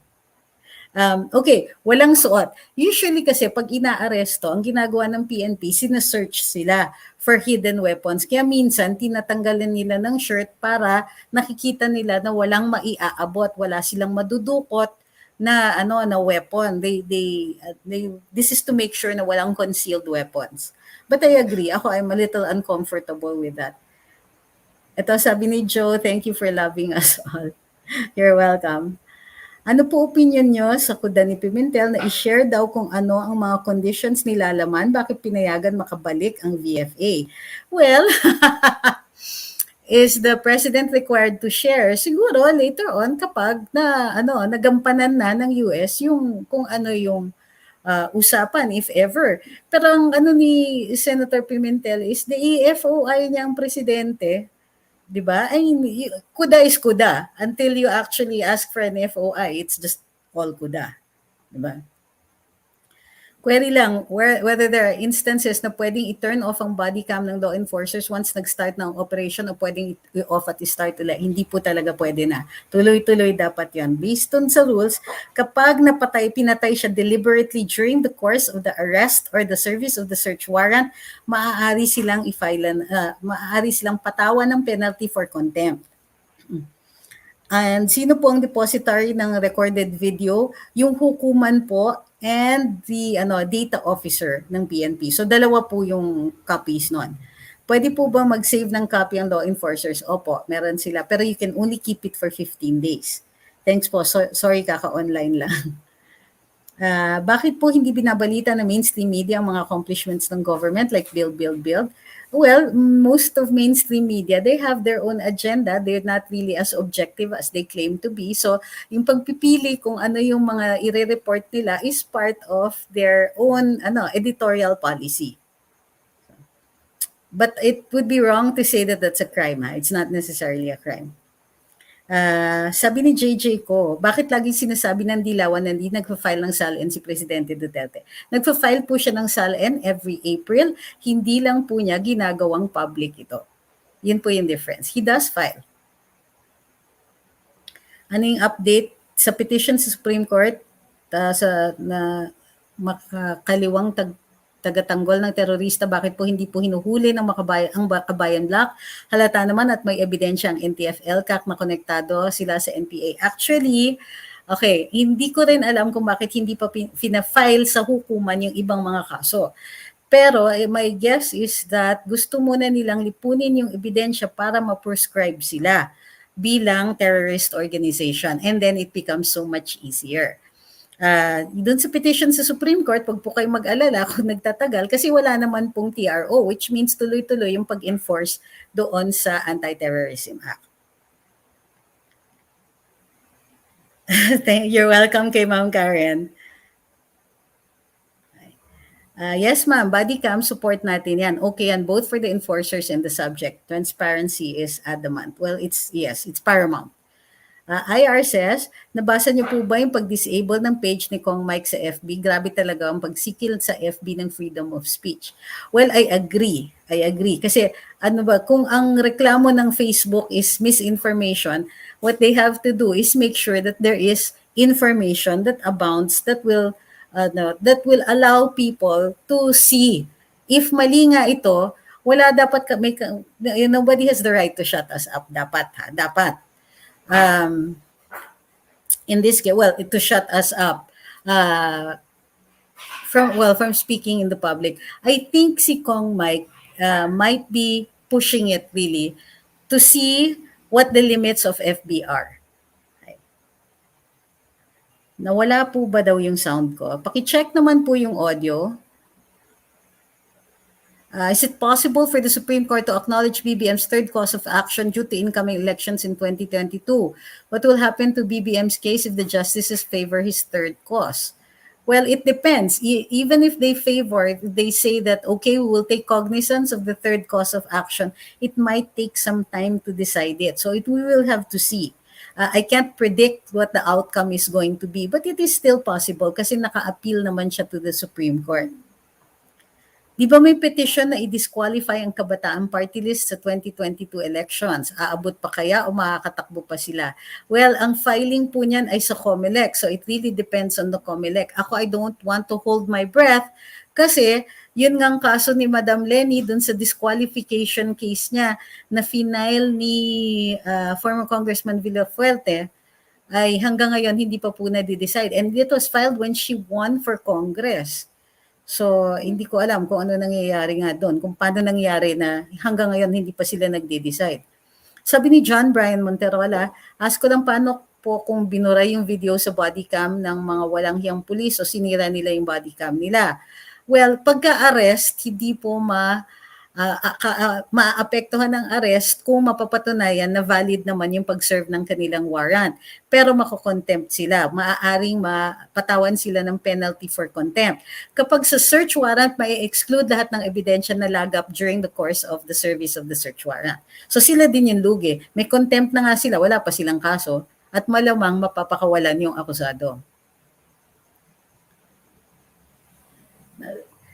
Okay, walang suot. Usually kasi pag inaaresto, ang ginagawa ng PNP, sinesearch sila for hidden weapons. Kaya minsan, tinatanggalan nila ng shirt para nakikita nila na walang maiaabot, wala silang madudukot na weapon. This is to make sure na walang concealed weapons. But I agree. Ako, I'm a little uncomfortable with that. Ito, sabi ni Joe, thank you for loving us all. You're welcome. Ano po opinion nyo sa kuda ni Pimentel na i-share daw kung ano ang mga conditions nilalaman, bakit pinayagan makabalik ang VFA? Well, is the president required to share? Siguro later on kapag nagampanan na ng US yung kung ano yung usapan if ever. Pero ang ano ni Senator Pimentel is the AFO ayaw niya ang presidente, 'di ba? I mean, kuda is kuda until you actually ask for an FOI, it's just all kuda, 'di ba? Query lang, whether there are instances na pwedeng i-turn off ang body cam ng law enforcers once nag-start ng operation o pwedeng i-off at i-start ulit. Hindi po talaga pwede na. Tuloy-tuloy dapat yan. Based on sa rules, kapag pinatay siya deliberately during the course of the arrest or the service of the search warrant, maaari silang maaari silang patawan ng penalty for contempt. And sino po ang depositary ng recorded video? Yung hukuman po and the data officer ng PNP. So dalawa po yung copies nun. Pwede po ba mag-save ng copy ang law enforcers? Opo, meron sila. Pero you can only keep it for 15 days. Thanks po. Sorry, kaka-online lang. Bakit po hindi binabalita ng mainstream media ang mga accomplishments ng government like build, build, build? Well, most of mainstream media, they have their own agenda. They're not really as objective as they claim to be. So, yung pagpipili kung ano yung mga i-report nila is part of their own editorial policy. But it would be wrong to say that that's a crime. It's not necessarily a crime. Sabi ni JJ ko, bakit lagi sinasabi ng Dilawan na hindi nagpa-file ng SALN si Presidente Duterte? Nagpa-file po siya ng SALN every April, hindi lang po niya ginagawang public ito. Yun po yung difference. He does file. Ano yung update sa petition sa Supreme Court sa makakaliwang tagatanggol ng terorista, bakit po hindi po hinuhuli ng ang Kabayan Black? Halata naman at may ebidensya ang NTF-L, na konektado sila sa NPA. Actually, okay, hindi ko rin alam kung bakit hindi pa fina-file sa hukuman yung ibang mga kaso. Pero my guess is that gusto muna nilang lipunin yung ebidensya para ma-prescribe sila bilang terrorist organization. And then it becomes so much easier. Doon sa petition sa Supreme Court, wag po kayo mag-alala kung nagtatagal kasi wala naman pong TRO, which means tuloy-tuloy yung pag-enforce doon sa Anti-Terrorism Act. You're welcome kay Ma'am Karen. Yes, ma'am, body cam, support natin yan. Okay yan, both for the enforcers and the subject. Transparency is adamant. Well, it's paramount. IR says, nabasa niyo po ba yung pag-disable ng page ni Kong Mike sa FB? Grabe talaga ang pagsikil sa FB ng freedom of speech. Well, I agree. Kasi kung ang reklamo ng Facebook is misinformation, what they have to do is make sure that there is information that abounds that will allow people to see. If mali nga ito, wala dapat nobody has the right to shut us up. Dapat. In this case, to shut us up from speaking in the public. I think si Kong Mike might be pushing it really to see what the limits of FB are. Nawala po ba daw yung sound ko? Paki-check naman po yung audio. Is it possible for the Supreme Court to acknowledge BBM's third cause of action due to incoming elections in 2022? What will happen to BBM's case if the justices favor his third cause? Well, it depends. Even if they say that, okay, we will take cognizance of the third cause of action, it might take some time to decide it. So we will have to see. I can't predict what the outcome is going to be, but it is still possible kasi naka-appeal naman siya to the Supreme Court. Di ba may petition na i-disqualify ang Kabataan Party List sa 2022 elections? Aabot pa kaya o makakatakbo pa sila? Well, ang filing po niyan ay sa COMELEC. So it really depends on the COMELEC. Ako, I don't want to hold my breath kasi yun ngang kaso ni Madam Lenny dun sa disqualification case niya na final ni former Congressman Villafuerte ay hanggang ngayon hindi pa po na-decide. And it was filed when she won for Congress. So, hindi ko alam kung ano nangyayari nga doon, kung paano nangyayari na hanggang ngayon hindi pa sila nagde-decide. Sabi ni John Brian Monterola, ask ko lang paano po kung binura yung video sa body cam ng mga walang hiyang pulis o sinira nila yung body cam nila. Well, pagka-arrest, hindi po maaapektuhan ng arrest kung mapapatunayan na valid naman yung pag-serve ng kanilang warrant. Pero makokontempt sila. Maaaring mapatawan sila ng penalty for contempt. Kapag sa search warrant, may exclude lahat ng ebidensya na lagap during the course of the service of the search warrant. So sila din yung lugi. May contempt na nga sila, wala pa silang kaso at malamang mapapakawalan yung akusado.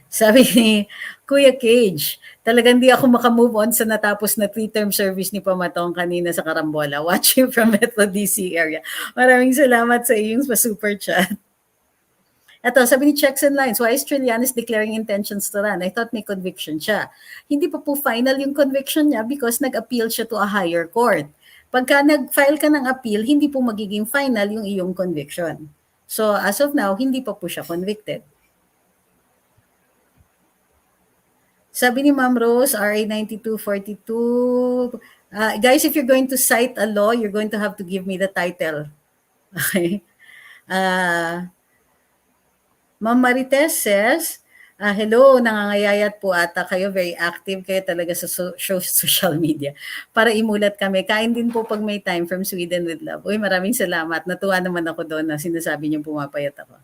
Sabi ni Kuya Cage, talagang di ako makamove on sa natapos na 3-term service ni Pamatong kanina sa Karambola. Watching from Metro DC area. Maraming salamat sa iyong super chat. Ito, sabi ni Checks and Lines, why is Trillanes declaring intentions to run? I thought may conviction siya. Hindi pa po final yung conviction niya because nag-appeal siya to a higher court. Pagka nag-file ka ng appeal, hindi po magiging final yung iyong conviction. So as of now, hindi pa po siya convicted. Sabi ni Ma'am Rose, RA 9242, guys, if you're going to cite a law, you're going to have to give me the title. Okay? Ma'am Marites says, hello, nangangayayat po ata kayo, very active kayo talaga sa social media para imulat kami. Kain din po pag may time from Sweden with love. Uy, maraming salamat. Natuwa naman ako doon na sinasabi niyo pumapayat ako.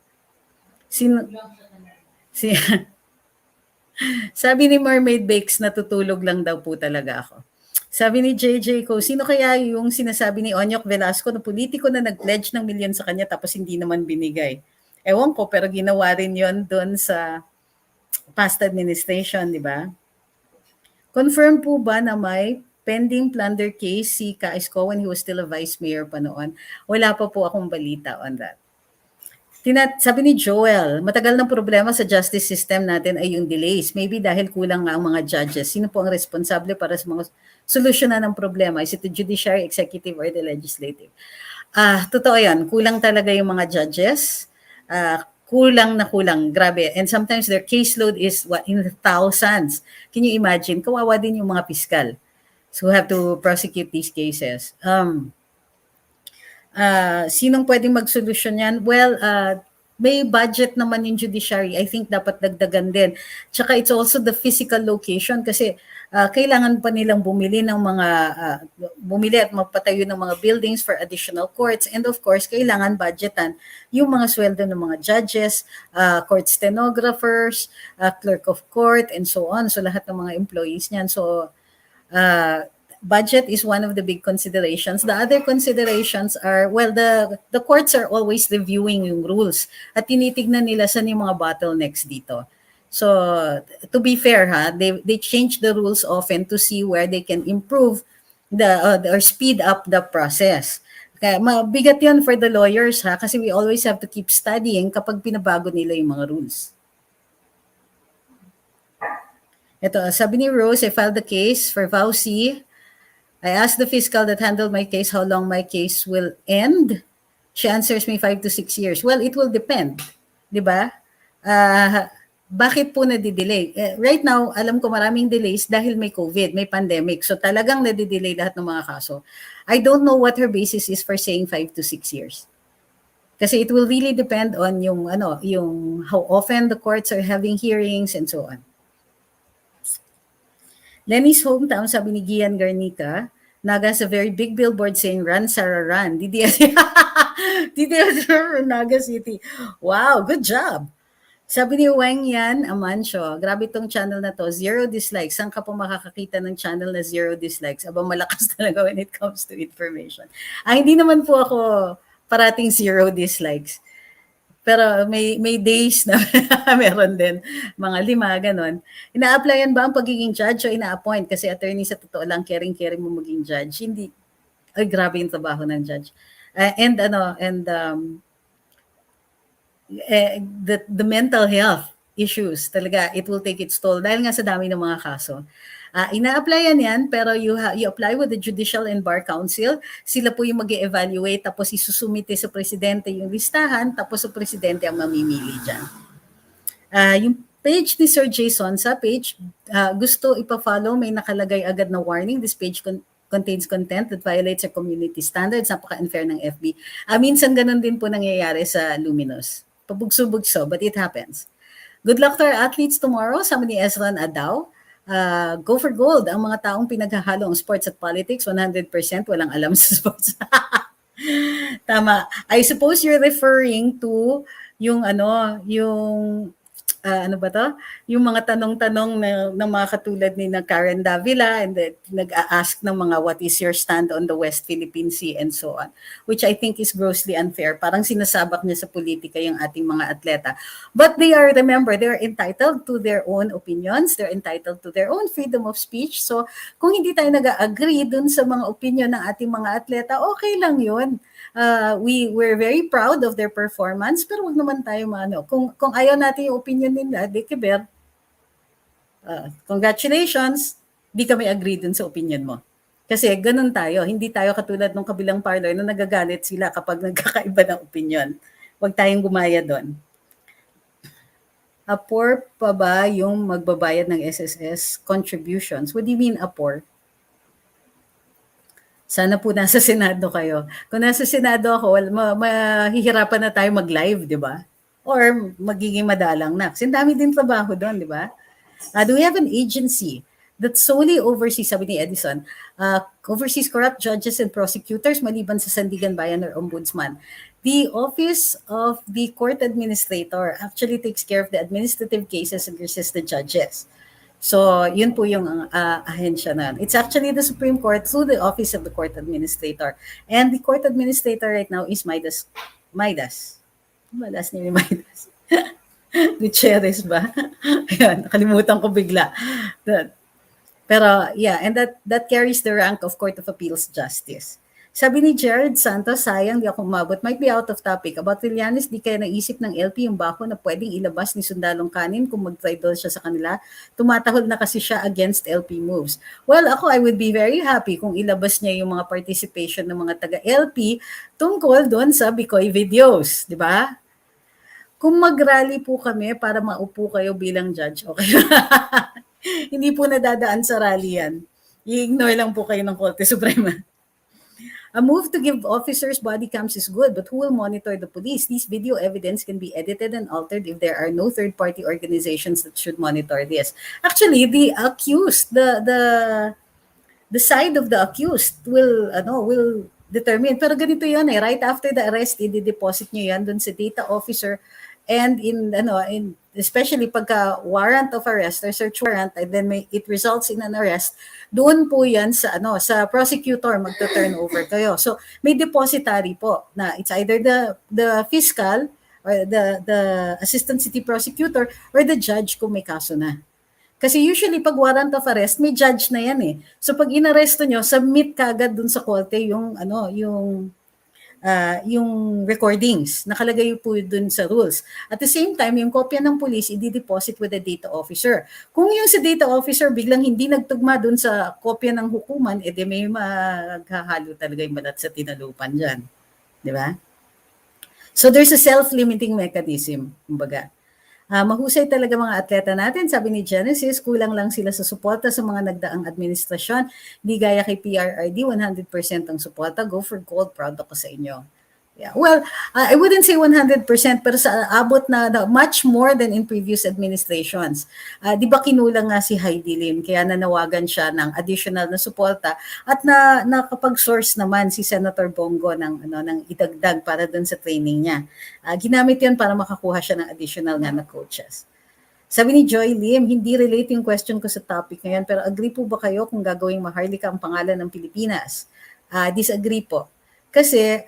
Sabi ni Mermaid Bakes, natutulog lang daw po talaga ako. Sabi ni JJ ko, sino kaya yung sinasabi ni Onyok Velasco na politiko na nag-pledge ng milyon sa kanya tapos hindi naman binigay? Ewan ko, pero ginawa rin yon doon sa past administration, di ba? Confirm po ba na may pending plunder case si Kaisko when he was still a vice mayor pa noon? Wala pa po akong balita on that. Sabi ni Joel, matagal ng problema sa justice system natin ay yung delays. Maybe dahil kulang nga ang mga judges. Sino po ang responsable para sa mga solusyonan ng problema? Is it the judiciary, executive, or the legislative? Totoo yan. Kulang talaga yung mga judges. Kulang na kulang. Grabe. And sometimes their caseload is in the thousands. Can you imagine? Kawawa din yung mga piskal. So we have to prosecute these cases. Sinong pwedeng magsolusyon yan? Well, may budget naman yung judiciary. I think dapat dagdagan din. Tsaka it's also the physical location kasi kailangan pa nilang bumili at magpatayo ng mga buildings for additional courts. And of course, kailangan budgetan yung mga sweldo ng mga judges, court stenographers, clerk of court, and so on. So lahat ng mga employees niyan. So budget is one of the big considerations. The other considerations are, well, the courts are always reviewing yung rules at tinitignan nila saan yung mga bottlenecks dito. So, to be fair, they change the rules often to see where they can improve or speed up the process. Kaya mabigat yun for the lawyers, kasi we always have to keep studying kapag pinabago nila yung mga rules. Ito, sabi ni Rose, I filed the case for Vauci. I asked the fiscal that handled my case how long my case will end. She answers me 5 to 6 years. Well, it will depend. Di ba? Bakit po nadidelay? Right now, alam ko maraming delays dahil may COVID, may pandemic. So talagang nadidelay lahat ng mga kaso. I don't know what her basis is for saying 5 to 6 years. Kasi it will really depend on yung how often the courts are having hearings and so on. Lenny's hometown, sabi ni Gian Garnica, Naga has a very big billboard saying, "Run, Sarah, run." DDS Naga City. Wow, good job. Sabi ni Wang Yan Amancio, grabe tong channel na to, 0 dislikes. Saan ka po makakakita ng channel na 0 dislikes? Aba, malakas talaga when it comes to information. Hindi naman po ako parating 0 dislikes. Pero may days na meron din, mga 5, ganon. Ina-applyan ba ang pagiging judge o ina-appoint? Kasi attorney sa totoo lang, caring-caring mo maging judge. Hindi, ay grabe yung trabaho ng judge. The mental health issues, talaga, it will take its toll. Dahil nga sa dami ng mga kaso. Ina-applyan yan, pero you apply with the Judicial and Bar Council. Sila po yung mag-evaluate, tapos isusumite sa presidente yung listahan, tapos sa presidente ang mamimili dyan. Yung page ni Sir Jason, sa page, gusto ipa-follow, may nakalagay agad na warning. This page contains content that violates our community standards. Napaka-unfair ng FB. Minsan ganun din po nangyayari sa Luminous. Pabugso-bugso, but it happens. Good luck to our athletes tomorrow. Sabi ni Ezran Adaw. go for gold ang mga taong pinaghahalo ang sports at politics, 100% walang alam sa sports. Tama. I suppose you're referring to yung ano ba 'to? Yung mga tanong-tanong ng mga katulad ni na Karen Davila and then nag-a-ask ng mga what is your stand on the West Philippine Sea and so on, which I think is grossly unfair. Parang sinasabak niya sa politika yung ating mga atleta. But remember, they're entitled to their own opinions, they're entitled to their own freedom of speech. So kung hindi tayo nag-agree dun sa mga opinion ng ating mga atleta, okay lang yun. We're very proud of their performance, pero wag naman tayo kung ayaw natin yung opinion nila, di kiber, congratulations, di kami agree dun sa opinion mo. Kasi ganun tayo, hindi tayo katulad ng kabilang parlor na nagagalit sila kapag nagkakaiba ng opinion. Wag tayong gumaya doon. Apor pa ba yung magbabayad ng SSS contributions? What do you mean apor? Sana po nasa Senado kayo. Kung nasa Senado ako, mahihirapan na tayo mag-live, di ba? Or magiging madalang na. Kasi dami din trabaho doon, di ba? Do we have an agency that solely oversees, sabi ni Edison, oversees corrupt judges and prosecutors maliban sa Sandigan Bayan or Ombudsman? The Office of the Court Administrator actually takes care of the administrative cases versus the judges. So, yun po yung ahensya na. It's actually the Supreme Court through the Office of the Court Administrator. And the Court Administrator right now is Midas. Last name ni Midas. Gutierrez ba? Ayan, nakalimutan ko bigla. Pero, yeah, and that carries the rank of Court of Appeals Justice. Sabi ni Jared Santos, sayang di ako umabot. Might be out of topic. About Trillanes, di kaya naisip ng LP yung bako na pwedeng ilabas ni Sundalong Kanin kung mag-tribal siya sa kanila. Tumatahol na kasi siya against LP moves. Well, ako, I would be very happy kung ilabas niya yung mga participation ng mga taga-LP tungkol doon sa Bicoy videos. Di ba? Kung mag-rally po kami para maupo kayo bilang judge, okay. Hindi po nadadaan sa rally yan. I-ignore lang po kayo ng Korte Suprema. A move to give officers body cams is good, but who will monitor the police? These video evidence can be edited and altered if there are no third-party organizations that should monitor this. Actually, the accused, the side of the accused will determine. Pero ganito yan right after the arrest, i-deposit nyo yan dun sa data officer and especially pagka warrant of arrest or search warrant and then it results in an arrest, doon po yan sa prosecutor magto-turn over kayo. So may depositary po na it's either the fiscal or the assistant city prosecutor or the judge kung may kaso na. Kasi usually pag warrant of arrest, may judge na yan eh. So pag inaresto nyo, submit kagad dun sa korte yung recordings. Nakalagay po dun sa rules. At the same time, yung kopya ng police, i-deposit with the data officer. Kung yung sa data officer biglang hindi nagtugma dun sa kopya ng hukuman, edi may maghahalo talaga yung balat sa tinalupan dyan. Di ba? So there's a self-limiting mechanism, kumbaga. Mahusay talaga mga atleta natin, sabi ni Genesis, kulang lang sila sa suporta sa mga nagdaang administrasyon. Di gaya kay PRRD, 100% ang suporta. Go for gold, proud ako sa inyo. Yeah. Well, I wouldn't say 100%, pero sa abot na much more than in previous administrations. Di ba kinulang nga si Heidi Lim, kaya nanawagan siya ng additional na suporta at nakapag-source naman si Senator Bongo ng idagdag para dun sa training niya. Ginamit yan para makakuha siya ng additional nga na coaches. Sabi ni Joy Lim, hindi relate yung question ko sa topic ngayon, pero agree po ba kayo kung gagawing Maharlika ang pangalan ng Pilipinas? Disagree po. Kasi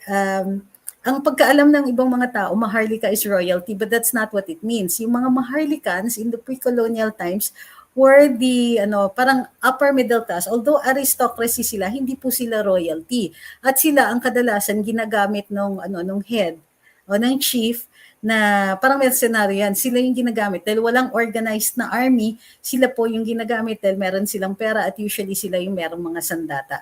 ang pagkaalam ng ibang mga tao, Maharlika is royalty, but that's not what it means. Yung mga Maharlikans in the pre-colonial times were the parang upper middle class. Although aristocracy sila, hindi po sila royalty. At sila ang kadalasan ginagamit nung head o ng chief na parang mercenary yan. Sila yung ginagamit dahil walang organized na army, sila po yung ginagamit dahil meron silang pera at usually sila yung merong mga sandata.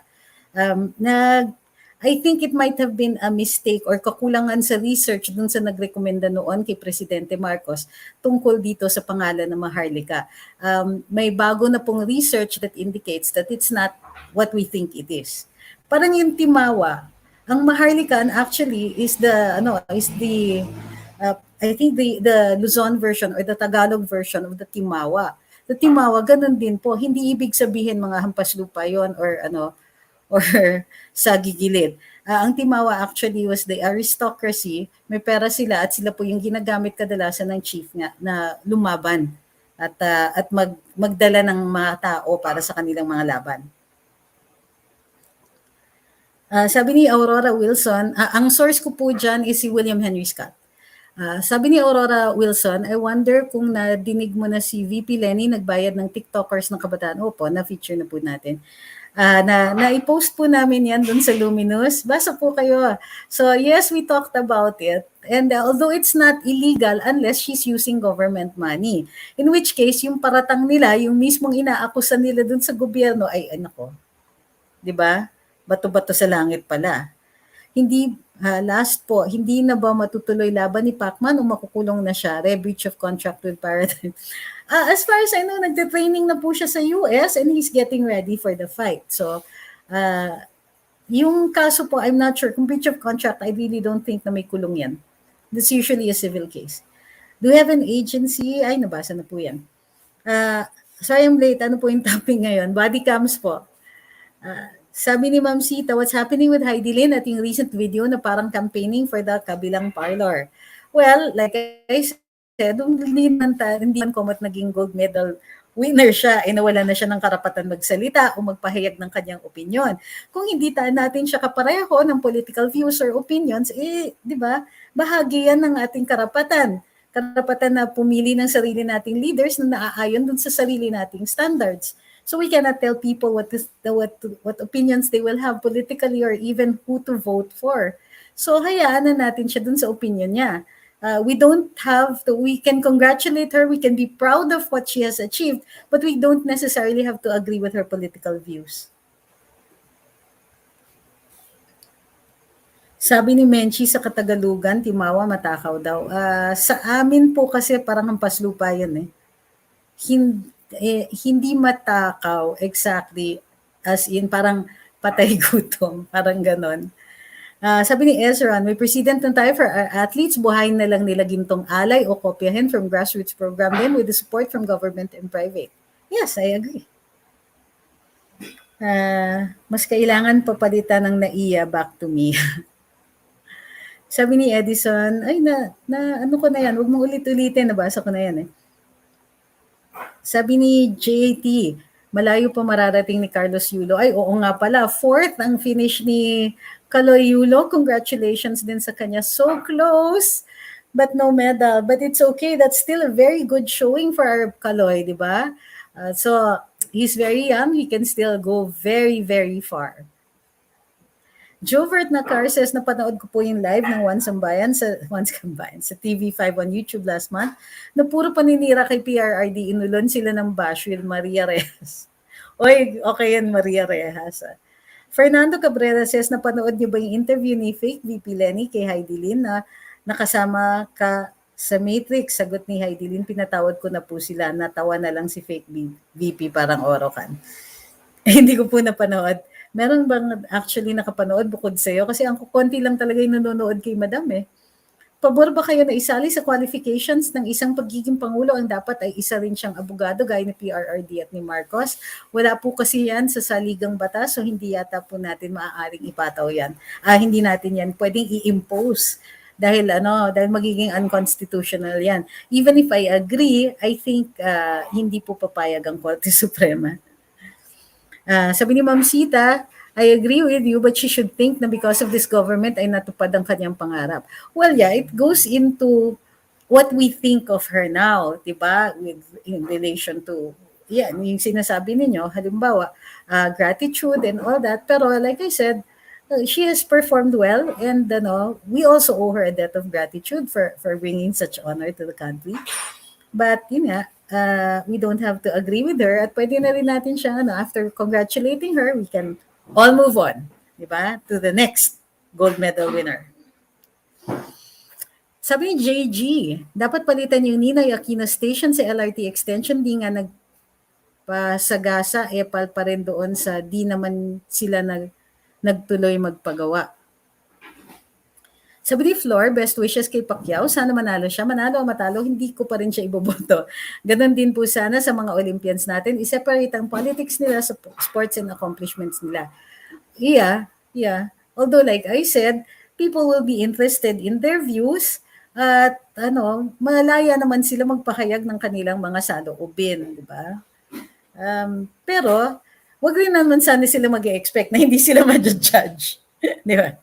I think it might have been a mistake or kakulangan sa research dun sa nagrekomenda noon kay Presidente Marcos tungkol dito sa pangalan ng Maharlika. May bago na pong research that indicates that it's not what we think it is. Parang yung Timawa, ang Maharlikan actually is I think the Luzon version or the Tagalog version of the Timawa. Sa Timawa, ganun din po. Hindi ibig sabihin mga hampas lupa yon or ano, or sa gigilid. Ang Timawa actually was the aristocracy. May pera sila at sila po yung ginagamit kadalasan ng chief nga na lumaban at magdala ng mga tao para sa kanilang mga laban. Sabi ni Aurora Wilson, ang source ko po dyan is si William Henry Scott. Sabi ni Aurora Wilson, I wonder kung nadinig mo na si VP Lenny nagbayad ng TikTokers ng kabataan. Opo, na-feature na po natin. Na-post po namin yan dun sa Luminous. Basa po kayo. So yes, we talked about it. And although it's not illegal unless she's using government money. In which case, yung paratang nila, yung mismong inaakusan nila dun sa gobyerno, ay nako, di ba? Bato-bato sa langit pala. Hindi, last po, hindi na ba matutuloy laban ni Pacman o makukulong na siya? Breach of contract with Paradigm. As far as I know, nagte-training na po siya sa US and he's getting ready for the fight. So, yung kaso po, I'm not sure. Kung breach of contract, I really don't think na may kulong yan. That's usually a civil case. Do you have an agency? Ay, nabasa na po yan. Sorry, I'm late. Ano po yung topic ngayon? Body cams po. Sabi ni Ma'am Sita, what's happening with Heidi Lin at yung recent video na parang campaigning for the kabilang parlor? Well, like I said, hindi man komat naging gold medal winner siya, nawala na siya ng karapatan magsalita o magpahayag ng kanyang opinion. Kung hindi natin siya kapareho ng political views or opinions, di ba, bahagi yan ng ating karapatan. Karapatan na pumili ng sarili nating leaders na naaayon dun sa sarili nating standards. So we cannot tell people what opinions they will have politically or even who to vote for. So hayaan na natin siya dun sa opinion niya. We can congratulate her, we can be proud of what she has achieved, but we don't necessarily have to agree with her political views. Sabi ni Menchi sa Katagalugan, Timawa matakaw daw. Sa amin po kasi parang hampas lupa yun hindi matakaw exactly as in parang patay gutom, parang ganon. Sabi ni Ezra, may president na tayo for our athletes, buhayin na lang nila gintong alay o kopyahin from grassroots program din with the support from government and private. Yes, I agree. Mas kailangan papalitan ng NAIA back to me. Sabi ni Edison, ay ano ko na yan, huwag mong ulit-ulitin, nabasa ko na yan Sabi ni JT, malayo pa mararating ni Carlos Yulo. Ay, oo nga pala. 4th ang finish ni Kaloy Yulo. Congratulations din sa kanya. So close, but no medal. But it's okay. That's still a very good showing for our Kaloy, di ba? So, he's very young. He can still go very, very far. Jovert Nakar says, napanood ko po yung live ng Once Cambayan sa TV5 on YouTube last month na puro paninira kay PRRD. Inulon sila ng bash with Maria Reyes. Oy, okay yan, Maria Reyes. Fernando Cabrera says, napanood niyo ba yung interview ni fake VP Lenny kay Heidi Lin na nakasama ka sa Matrix? Sagot ni Heidi Lin, pinatawad ko na po sila. Natawa na lang si fake VP, parang orokan. Hindi ko po napanood. Meron bang actually nakapanood bukod sa'yo? Kasi ang kukunti lang talaga yung nanonood kay Madam Pabor ba kayo na isali sa qualifications ng isang pagiging Pangulo ang dapat ay isa rin siyang abogado gaya ni PRRD at ni Marcos? Wala po kasi yan sa saligang batas so hindi yata po natin maaaring ipataw yan. Hindi natin yan pwedeng i-impose dahil magiging unconstitutional yan. Even if I agree, I think hindi po papayag ang Korte Suprema. Sabi ni Ma'am Sita, I agree with you, but she should think na because of this government ay natupad ang kanyang pangarap. Well, yeah, it goes into what we think of her now, diba? In relation to, yung sinasabi ninyo, halimbawa, gratitude and all that. Pero like I said, she has performed well and we also owe her a debt of gratitude for bringing such honor to the country. But we don't have to agree with her at pwede na rin natin siya, after congratulating her, we can all move on, di ba? To the next gold medal winner. Sabi ni JG, dapat palitan yung Ninoy Aquino Station sa LRT extension, di nga nagpasagasa, epal pa rin doon sa di naman sila nagtuloy magpagawa. Sabi ni Flor, best wishes kay Pacquiao. Sana manalo siya. Manalo o matalo, hindi ko pa rin siya iboboto. Ganon din po sana sa mga Olympians natin. I-separate ang politics nila sa sports and accomplishments nila. Yeah, yeah. Although like I said, people will be interested in their views at malaya naman sila magpahayag ng kanilang mga saloobin, di ba? Pero, wag rin naman sana sila mag-expect na hindi sila ma-judge. Di ba?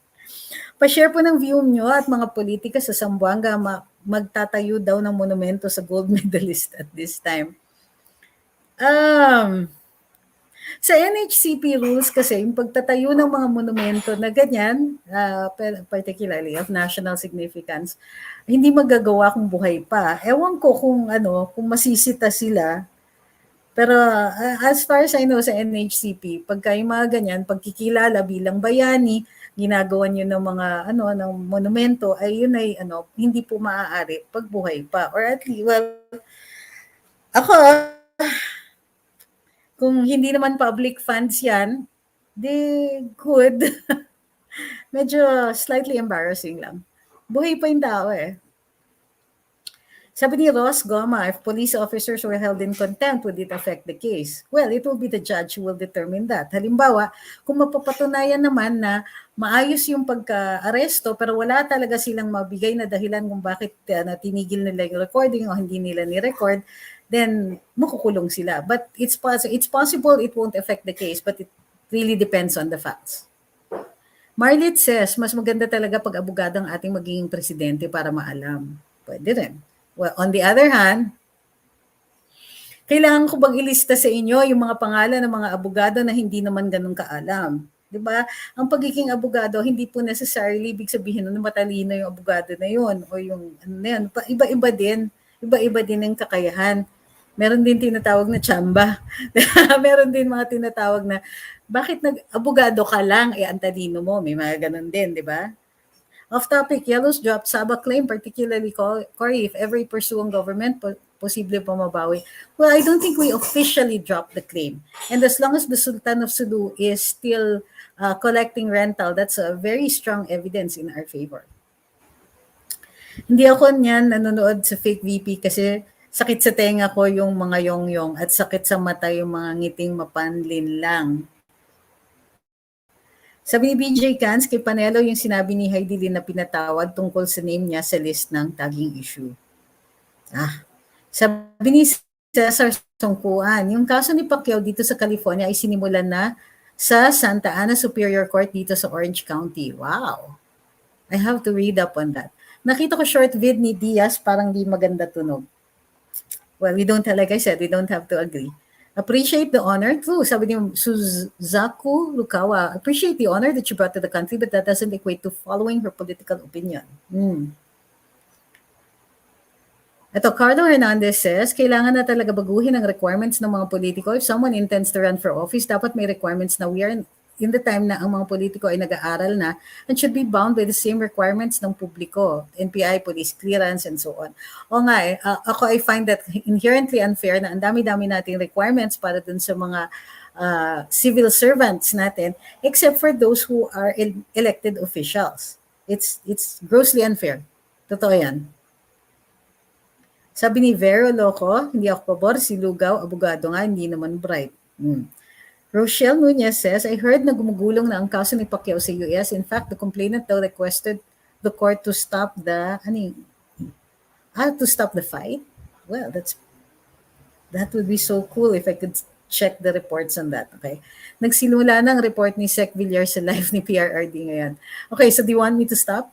Pa-share po ng view nyo at mga politika sa Zamboanga magtatayo daw ng monumento sa gold medalist at this time. Sa NHCP rules kasi, yung pagtatayo ng mga monumento na ganyan, particularly of national significance, hindi magagawa kung buhay pa. Ewan ko kung masisita sila. Pero as far as I know sa NHCP, pagka yung mga ganyan, pagkikilala bilang bayani, ginagawa niyo ng mga ng monumento ay yun ay hindi po maaari pag buhay pa, or at least ako kung hindi naman public funds yan, they could. Medyo slightly embarrassing lang. Buhay pa yung tao eh. Sabi ni Ross Goma, if police officers were held in contempt, would it affect the case? Well, it will be the judge who will determine that. Halimbawa, kung mapapatunayan naman na maayos yung pagka-aresto pero wala talaga silang mabigay na dahilan kung bakit tinigil nila yung recording o hindi nila ni-record, then makukulong sila. But it's possible it won't affect the case, but it really depends on the facts. Marlit says, mas maganda talaga pag abogado ang ating magiging presidente para maalam. Pwede rin. Well, on the other hand, kailangan ko bang ilista sa inyo yung mga pangalan ng mga abogado na hindi naman ganun kaalam? 'Di ba? Ang pagiging abogado, hindi po necessarily ibig sabihin na matalino yung abogado na yun o yung yan. Iba-iba din. Iba-iba din ang kakayahan. Meron din tinatawag na tsamba. Meron din mga tinatawag na, bakit nag-abogado ka lang, ang talino mo? May mga ganun din, di ba? Off topic, Yellow's dropped Sabah claim, particularly Cory, if ever pursue ang government, posible pa mabawi. Well, I don't think we officially dropped the claim. And as long as the Sultan of Sulu is still collecting rental, that's a very strong evidence in our favor. Hindi ako niyan nanonood sa fake VP kasi sakit sa tenga ko yung mga yong-yong at sakit sa mata yung mga ngiting mapanlin lang. Sabi ni BJ Cans, kay Panelo yung sinabi ni Heidi Lin na pinatawad tungkol sa name niya sa list ng tagging issue. Sabi ni Cesar Songkuan, yung kaso ni Pacquiao dito sa California ay sinimulan na sa Santa Ana Superior Court dito sa Orange County. Wow! I have to read up on that. Nakita ko short vid ni Diaz, parang di maganda tunog. Well, like I said, we don't have to agree. Appreciate the honor. True, sabi ni Suzaku Rukawa, appreciate the honor that you brought to the country, but that doesn't equate to following her political opinion. Ito, Carlo Hernandez says, kailangan na talaga baguhin ang requirements ng mga politiko. If someone intends to run for office, dapat may requirements na we are in the time na ang mga politiko ay nag-aaral na and should be bound by the same requirements ng publiko, NPI, police clearance, and so on. O nga ako I find that inherently unfair na ang dami-dami nating requirements para dun sa mga civil servants natin, except for those who are elected officials. It's grossly unfair. Totoo yan. Sabi ni Vero Loco, hindi ako pabor, si Lugaw, abogado nga, hindi naman bright. Rochelle Nunez says, I heard na gumugulong na ang kaso ni Pacquiao sa US. In fact, the complainant daw requested the court to stop the fight. Well, that would be so cool if I could check the reports on that. Okay. Nagsimula na ang report ni Sec Villar sa live ni PRRD ngayon. Okay, so do you want me to stop?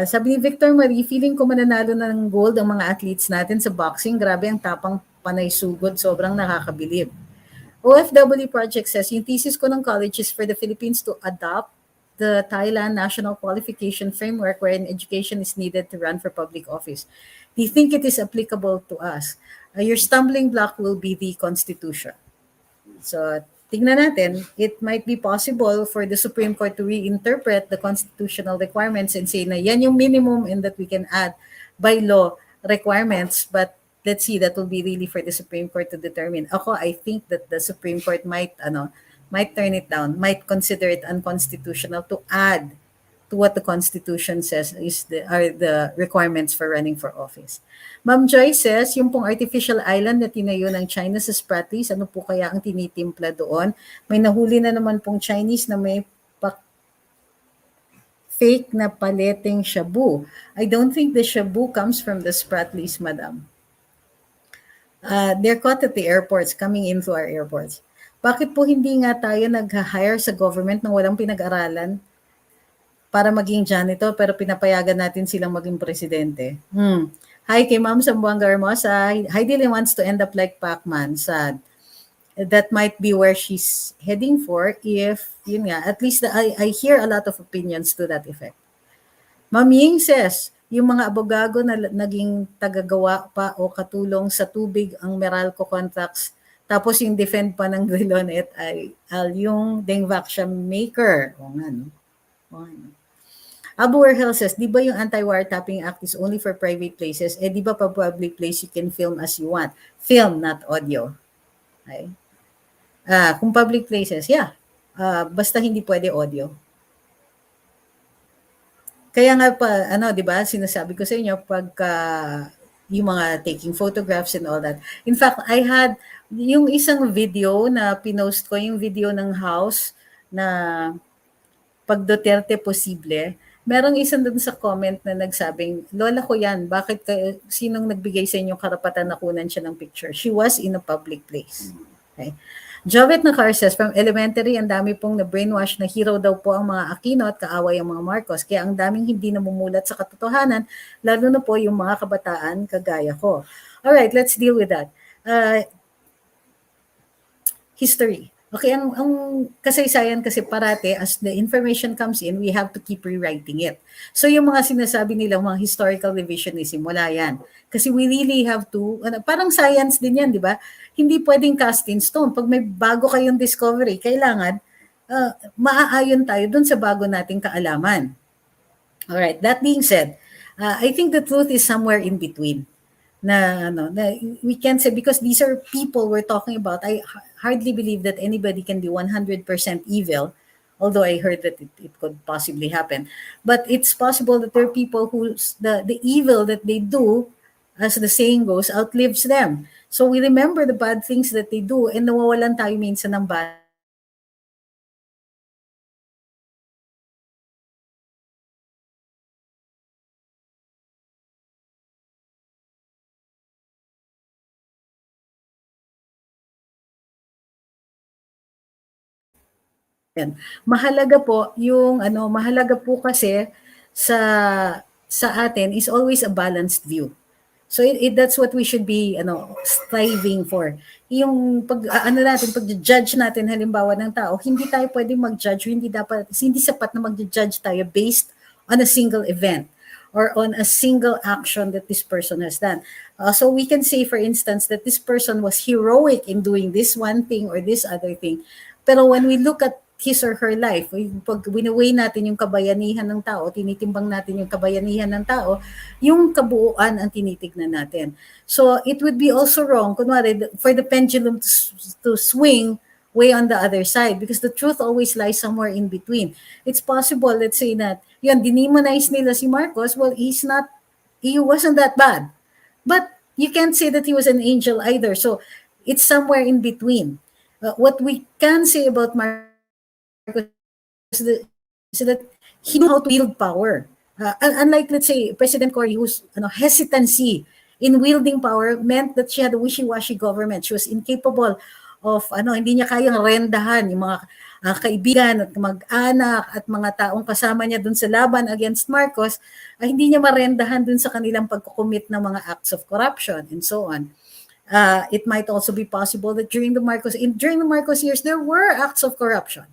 Sabi ni Victor Marie, feeling ko mananalo na ng gold ang mga athletes natin sa boxing. Grabe ang tapang panay sugod. Sobrang nakakabilib. OFW Project says, yung thesis ko ng college is for the Philippines to adopt the Thailand National Qualification Framework wherein education is needed to run for public office. Do you think it is applicable to us? Your stumbling block will be the Constitution. So, tingnan natin, it might be possible for the Supreme Court to reinterpret the constitutional requirements and say na yan yung minimum and that we can add by law requirements, but let's see, that will be really for the Supreme Court to determine. Ako, I think that the Supreme Court might turn it down, might consider it unconstitutional to add to what the Constitution says are the requirements for running for office. Ma'am Joy says, yung pong artificial island na tinayo ng China sa Spratlys, ano po kaya ang tinitimpla doon? May nahuli na naman pong Chinese na may fake na paleteng shabu. I don't think the shabu comes from the Spratlys, madam. They're caught at the airports, coming into our airports. Bakit po hindi nga tayo nag-hire sa government ng walang pinag-aralan para maging janitor pero pinapayagan natin silang maging presidente? Hi kay Ma'am Sambuanga Hermosa. Heidi wants to end up like Pac-Man. Sad. That might be where she's heading for if, yun nga, at least I hear a lot of opinions to that effect. Ma'am Ying says, yung mga abogado na naging tagagawa pa o katulong sa tubig ang Meralco contracts, tapos yung defend pa ng Drilon et al. Yung Dengvac maker. O nga, no? O nga, no? Abu Warhel says, di ba yung Anti-Wiretapping Act is only for private places? Eh, di ba pa public place you can film as you want? Film, not audio. Okay? Kung public places, yeah. Basta hindi pwede audio. Kaya nga pa, di ba, sinasabi ko sa inyo, pagka yung mga taking photographs and all that. In fact, I had yung isang video na pinost ko, yung video ng house na pag Duterte posible. Merong isang dun sa comment na nagsabing, Lola ko yan, bakit sinong nagbigay sa inyong karapatan na kunan siya ng picture? She was in a public place. Okay. Jovet Nakar says, from elementary, ang dami pong na-brainwash na hero daw po ang mga Aquino at kaaway ang mga Marcos. Kaya ang daming hindi namumulat sa katotohanan, lalo na po yung mga kabataan kagaya ko. Alright, let's deal with that. History. Okay, ang kasaysayan kasi parate, as the information comes in, we have to keep rewriting it. So yung mga sinasabi nila, mga historical revisionism, wala yan. Kasi we really have to, parang science din yan, di ba? Hindi pwedeng cast in stone. Pag may bago kayong discovery, kailangan maaayon tayo dun sa bago nating kaalaman. Alright, that being said, I think the truth is somewhere in between. Na we can't say, because these are people we're talking about. I hardly believe that anybody can be 100% evil, although I heard that it could possibly happen. But it's possible that there are people who the evil that they do, as the saying goes, outlives them. So we remember the bad things that they do, and nawawalan tayo minsan ng bad. Mahalaga po yung mahalaga po kasi sa atin is always a balanced view. So that's what we should be striving for. Yung pag pag-judge natin halimbawa ng tao, hindi tayo pwedeng mag-judge, hindi sapat na mag-judge tayo based on a single event or on a single action that this person has done. So we can say, for instance, that this person was heroic in doing this one thing or this other thing. Pero when we look at his or her life, pag winaway natin yung kabayanihan ng tao, tinitimbang natin yung kabayanihan ng tao, yung kabuuan ang tinitignan natin. So it would be also wrong, kunwari, for the pendulum to swing way on the other side, because the truth always lies somewhere in between. It's possible, let's say that, yun, dinimonize nila si Marcos, well, he wasn't that bad. But you can't say that he was an angel either. So it's somewhere in between. What we can say about Marcos is that he knew how to wield power. Unlike, let's say, President Cory, whose hesitancy in wielding power meant that she had a wishy-washy government. She was incapable of, hindi niya kayang rendahan yung mga kaibigan at mag-anak at mga taong kasama niya dun sa laban against Marcos, hindi niya marendahan dun sa kanilang pagkukumit ng mga acts of corruption and so on. It might also be possible that during the Marcos years, there were acts of corruption.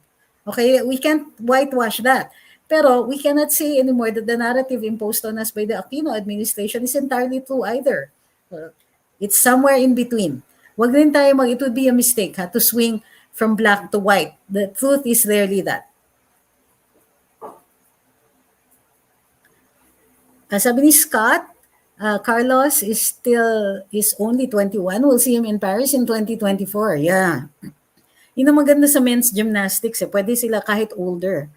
Okay, we can't whitewash that. Pero we cannot say anymore that the narrative imposed on us by the Aquino administration is entirely true either. It's somewhere in between. Wag rin tayo it would be a mistake to swing from black to white. The truth is rarely that. Sabi ni Scott, Carlos is only 21. We'll see him in Paris in 2024. Yeah. Yun ang maganda sa men's gymnastics. Pwede sila kahit older.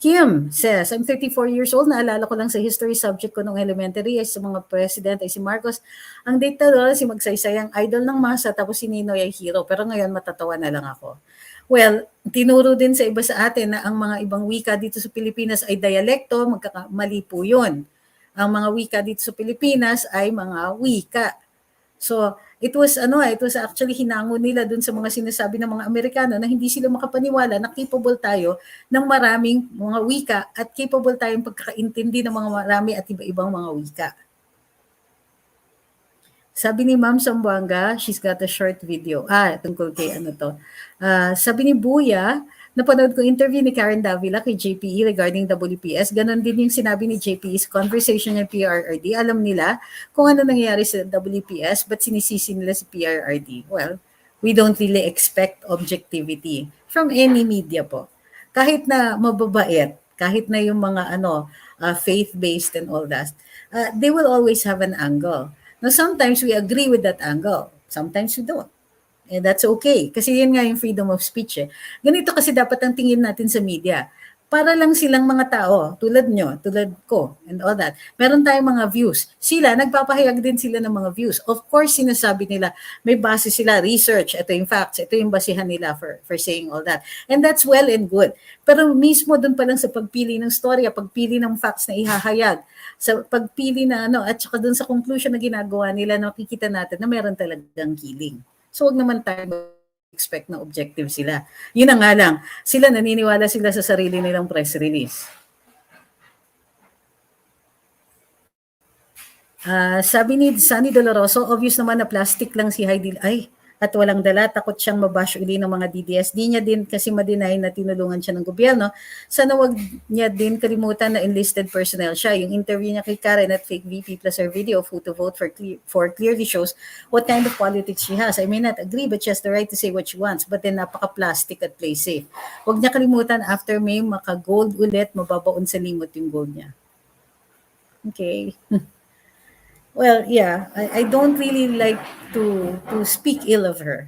Kim says, I'm 34 years old. Naalala ko lang sa history subject ko nung elementary ay sa mga president ay si Marcos. Ang diktador, si Magsaysay ang idol ng masa tapos si Ninoy ay hero. Pero ngayon matatawa na lang ako. Well, tinuro din sa iba sa atin na ang mga ibang wika dito sa Pilipinas ay dialekto, mali po yun. Ang mga wika dito sa Pilipinas ay mga wika. So, it was actually hinango nila dun sa mga sinasabi ng mga Amerikano na hindi sila makapaniwala na capable tayo ng maraming mga wika at capable tayong pagkakaintindi ng mga marami at iba-ibang mga wika. Sabi ni Ma'am Sambuanga, she's got a short video. Tungkol kay ano to. Sabi ni Buya, napanood ko interview ni Karen Davila kay JPE regarding WPS. Ganon din yung sinabi ni JPE sa conversation ng PRRD. Alam nila kung ano nangyayari sa WPS, but sinisisi nila sa PRRD. Well, we don't really expect objectivity from any media po. Kahit na mababait, kahit na yung mga faith-based and all that, they will always have an angle. Now, sometimes we agree with that angle. Sometimes we don't. And that's okay. Kasi yun nga yung freedom of speech. Ganito kasi dapat ang tingin natin sa media. Para lang silang mga tao, tulad nyo, tulad ko, and all that. Meron tayong mga views. Sila, nagpapahayag din sila ng mga views. Of course, sinasabi nila, may base sila, research, ito yung facts, ito yung basihan nila for saying all that. And that's well and good. Pero mismo dun pa lang sa pagpili ng storya, pagpili ng facts na ihahayag, sa pagpili na at saka dun sa conclusion na ginagawa nila, nakikita natin na meron talagang killing. So, wag naman tayo expect na objective sila. Yun na nga lang, sila naniniwala sila sa sarili nilang press release. Sabi ni Sunny Doloroso, obvious naman na plastic lang si Heidi at walang dala, takot siyang mabash uli ng mga DDS. Di niya din kasi ma-deny na tinulungan siya ng gobyerno. Sana wag niya din kalimutan na enlisted personnel siya. Yung interview niya kay Karen at fake VP plus her video of who to vote for clearly shows what kind of politics she has. I may not agree, but she has the right to say what she wants. But then napaka-plastic at play safe. Wag niya kalimutan after may maka-gold ulit, mababaon sa limot yung gold niya. Okay. Well, yeah, I don't really like to speak ill of her.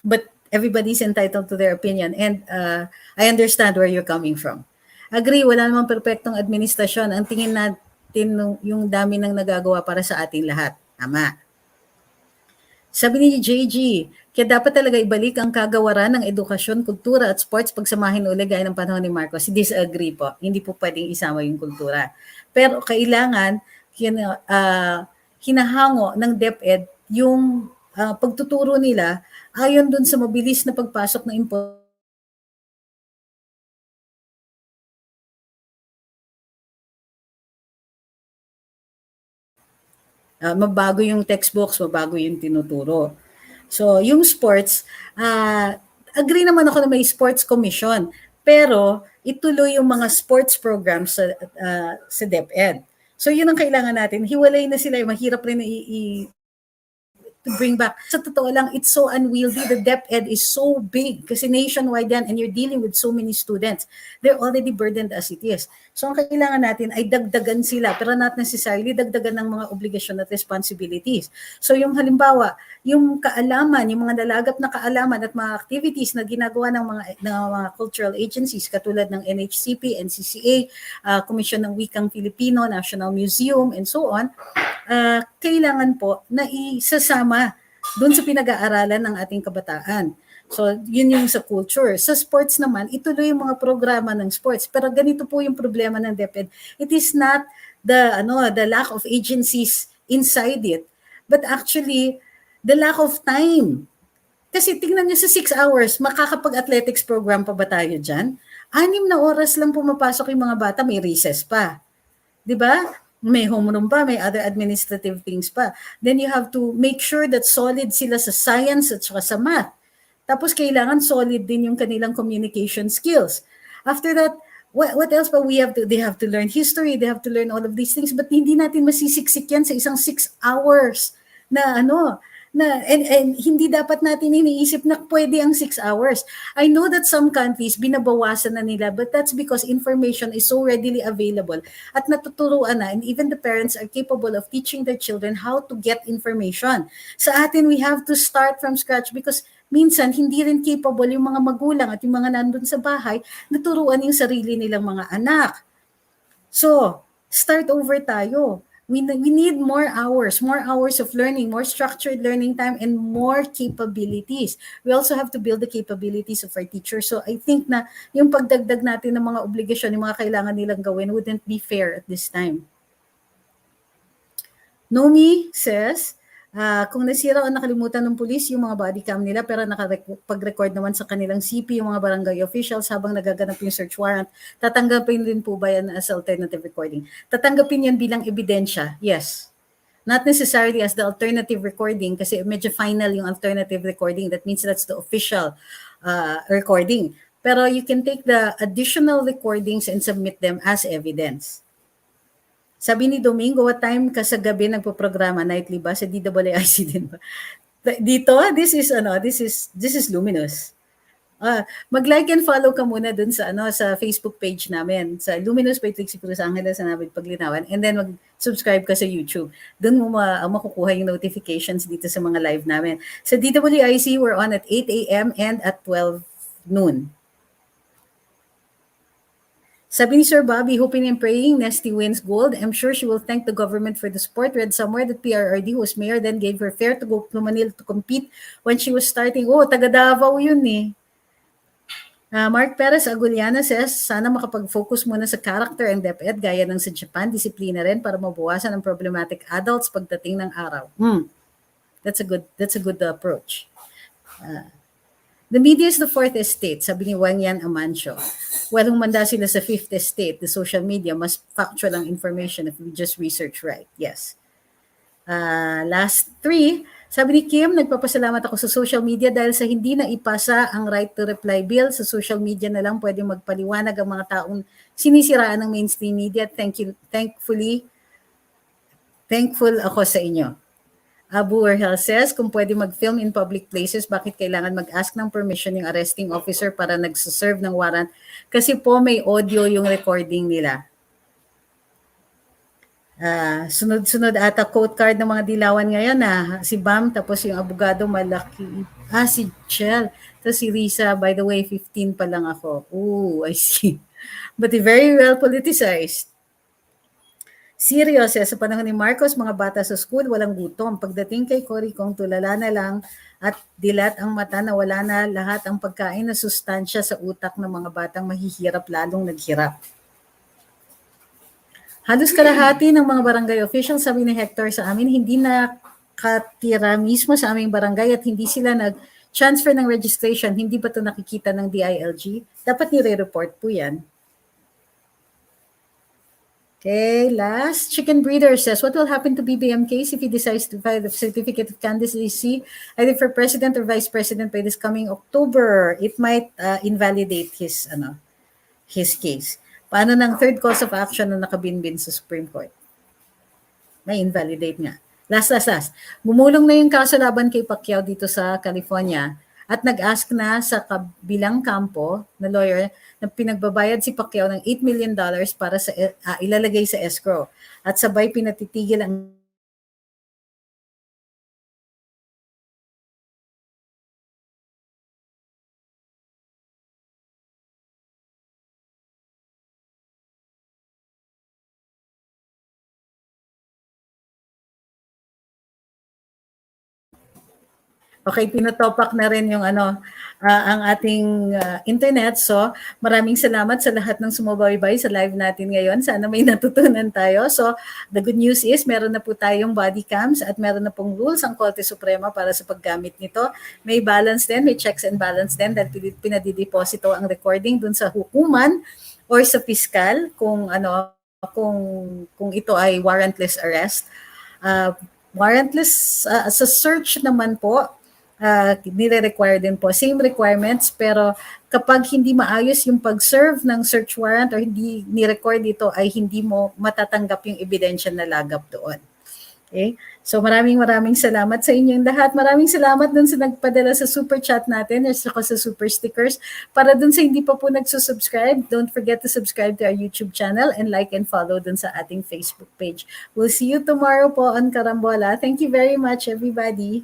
But everybody's entitled to their opinion, and I understand where you're coming from. Agree, wala namang perpektong administrasyon. Ang tingin natin yung dami ng nagagawa para sa ating lahat. Tama. Sabi ni JG, kaya dapat talaga ibalik ang kagawaran ng edukasyon, kultura at sports pagsamahin uli gaya ng panahon ni Marcos. Disagree po. Hindi po pwedeng isama yung kultura. Pero kailangan hinahango ng DepEd yung pagtuturo nila ayon dun sa mabilis na pagpasok ng mabago yung textbooks, mabago yung tinuturo. So, yung sports, agree naman ako na may sports commission, pero ituloy yung mga sports programs sa DepEd. So, yun ang kailangan natin. Hiwalay na sila. Mahirap rin to bring back. Sa totoo lang, it's so unwieldy. The DepEd is so big kasi nationwide yan and you're dealing with so many students. They're already burdened as it is. So ang kailangan natin ay dagdagan sila pero not necessarily dagdagan ng mga obligasyon at responsibilities. So yung halimbawa, yung kaalaman, yung mga dalagap na kaalaman at mga activities na ginagawa ng mga cultural agencies katulad ng NHCP, NCCA, Commission ng Wikang Filipino, National Museum, and so on, kailangan po na isasama doon sa pinag-aaralan ng ating kabataan. So, yun yung sa culture. Sa sports naman, ituloy yung mga programa ng sports. Pero ganito po yung problema ng DepEd. It is not the lack of agencies inside it, but actually, the lack of time. Kasi tingnan nyo sa 6 hours, makakapag-athletics program pa ba tayo dyan? 6 na oras lang pumapasok yung mga bata, may recess pa. 'Di ba? May homeroom pa, may other administrative things pa. Then you have to make sure that solid sila sa science at saka sa math. Tapos kailangan solid din yung kanilang communication skills. After that, what else pa they have to learn history, they have to learn all of these things, but hindi natin masisiksik yan sa isang 6 hours and hindi dapat natin iniisip na pwede ang 6 hours. I know that some countries binabawasan na nila, but that's because information is so readily available at natuturuan na, and even the parents are capable of teaching their children how to get information. Sa atin, we have to start from scratch because minsan hindi rin capable yung mga magulang at yung mga nandun sa bahay na turuan yung sarili nilang mga anak. So, start over tayo. We need more hours of learning, more structured learning time, and more capabilities. We also have to build the capabilities of our teachers. So I think na yung pagdagdag natin ng mga obligasyon, yung mga kailangan nilang gawin wouldn't be fair at this time. Nomi says, kung nasira o nakalimutan ng pulis yung mga body cam nila pero nakapag-record naman sa kanilang CP yung mga barangay officials habang nagaganap yung search warrant, tatanggapin din po ba yan as alternative recording? Tatanggapin yan bilang ebidensya, yes. Not necessarily as the alternative recording kasi medyo final yung alternative recording. That means that's the official recording. Pero you can take the additional recordings and submit them as evidence. Sabi ni Domingo, what time ka sa gabi nagpo-programa? Nightly ba? Sa DWIC din ba? Dito, this is Luminous. Mag-like and follow ka muna dun sa sa Facebook page namin, sa Luminous by Trixie Cruz-Angeles and Ahmed Paglinawan, and then mag-subscribe ka sa YouTube. Doon mo makukuha yung notifications dito sa mga live namin. Sa DWIC, we're on at 8 a.m. and at 12 noon. Sabi ni Sir Bobby, hoping and praying Nesty wins gold. I'm sure she will thank the government for the support. Read somewhere that PRRD, who was mayor, then gave her fare to go to Manila to compete when she was starting. Oh, taga Davao yun eh. Mark Perez Aguliana says, sana makapag-focus muna sa character and DepEd gaya ng sa Japan, disiplina rin para mabawasan ang problematic adults pagdating ng araw. That's a good approach. The media is the fourth estate, sabi ni Wangyan Amancio. Well, humanda sila sa fifth estate, the social media, mas factual ang information if we just research right. Yes. Last three, sabi ni Kim, nagpapasalamat ako sa social media dahil sa hindi na ipasa ang right to reply bill. Sa social media na lang pwede magpaliwanag ang mga taong sinisiraan ng mainstream media. Thankful ako sa inyo. Abu Warhel says, kung pwede mag-film in public places, bakit kailangan mag-ask ng permission yung arresting officer para nagsaserve ng warrant? Kasi po may audio yung recording nila. Sunod-sunod ata quote card ng mga dilawan ngayon si Bam, tapos yung abogado malaki. Si Chel. Tapos si Risa, by the way, 15 pa lang ako. Ooh, I see. But very well politicized. Serious, sa panahon ni Marcos, mga bata sa school, walang gutom. Pagdating kay Cory Kong, tulala na lang at dilat ang mata na wala na lahat ang pagkain na sustansya sa utak ng mga batang mahihirap lalong naghirap. Halos kalahati ng mga barangay officials, sabi ni Hector sa amin, hindi nakatira mismo sa aming barangay at hindi sila nag-transfer ng registration. Hindi ba ito nakikita ng DILG? Dapat nire-report po yan. Okay, last. Chicken Breeder says, what will happen to BBM case if he decides to file the certificate of candidacy either for president or vice president by this coming October? It might invalidate his case. Paano ng third cause of action na nakabinbin sa Supreme Court? May invalidate nga. Last. Bumulong na yung kaso laban kay Pacquiao dito sa California at nag-ask na sa kabilang kampo na lawyer na pinagbabayad si Pacquiao ng $8 million para sa ilalagay sa escrow at sabay pinatitigil ang Okay, pinotopak na rin yung ang ating internet. So, maraming salamat sa lahat ng sumubaybay sa live natin ngayon. Sana may natutunan tayo. So, the good news is meron na po tayong body cams at meron na pong rules ang Korte Suprema para sa paggamit nito. May balance din, may checks and balance din dahil pinadideposito ang recording dun sa hukuman or sa piskal kung kung ito ay warrantless arrest. Warrantless sa search naman po, nire-require din po. Same requirements, pero kapag hindi maayos yung pag-serve ng search warrant or hindi ni-record ito, ay hindi mo matatanggap yung ebidensya na lagap doon. Okay? So maraming salamat sa inyong lahat. Maraming salamat dun sa nagpadala sa super chat natin at saka sa super stickers. Para dun sa hindi pa po nagsusubscribe, don't forget to subscribe to our YouTube channel and like and follow dun sa ating Facebook page. We'll see you tomorrow po on Karambola. Thank you very much, everybody.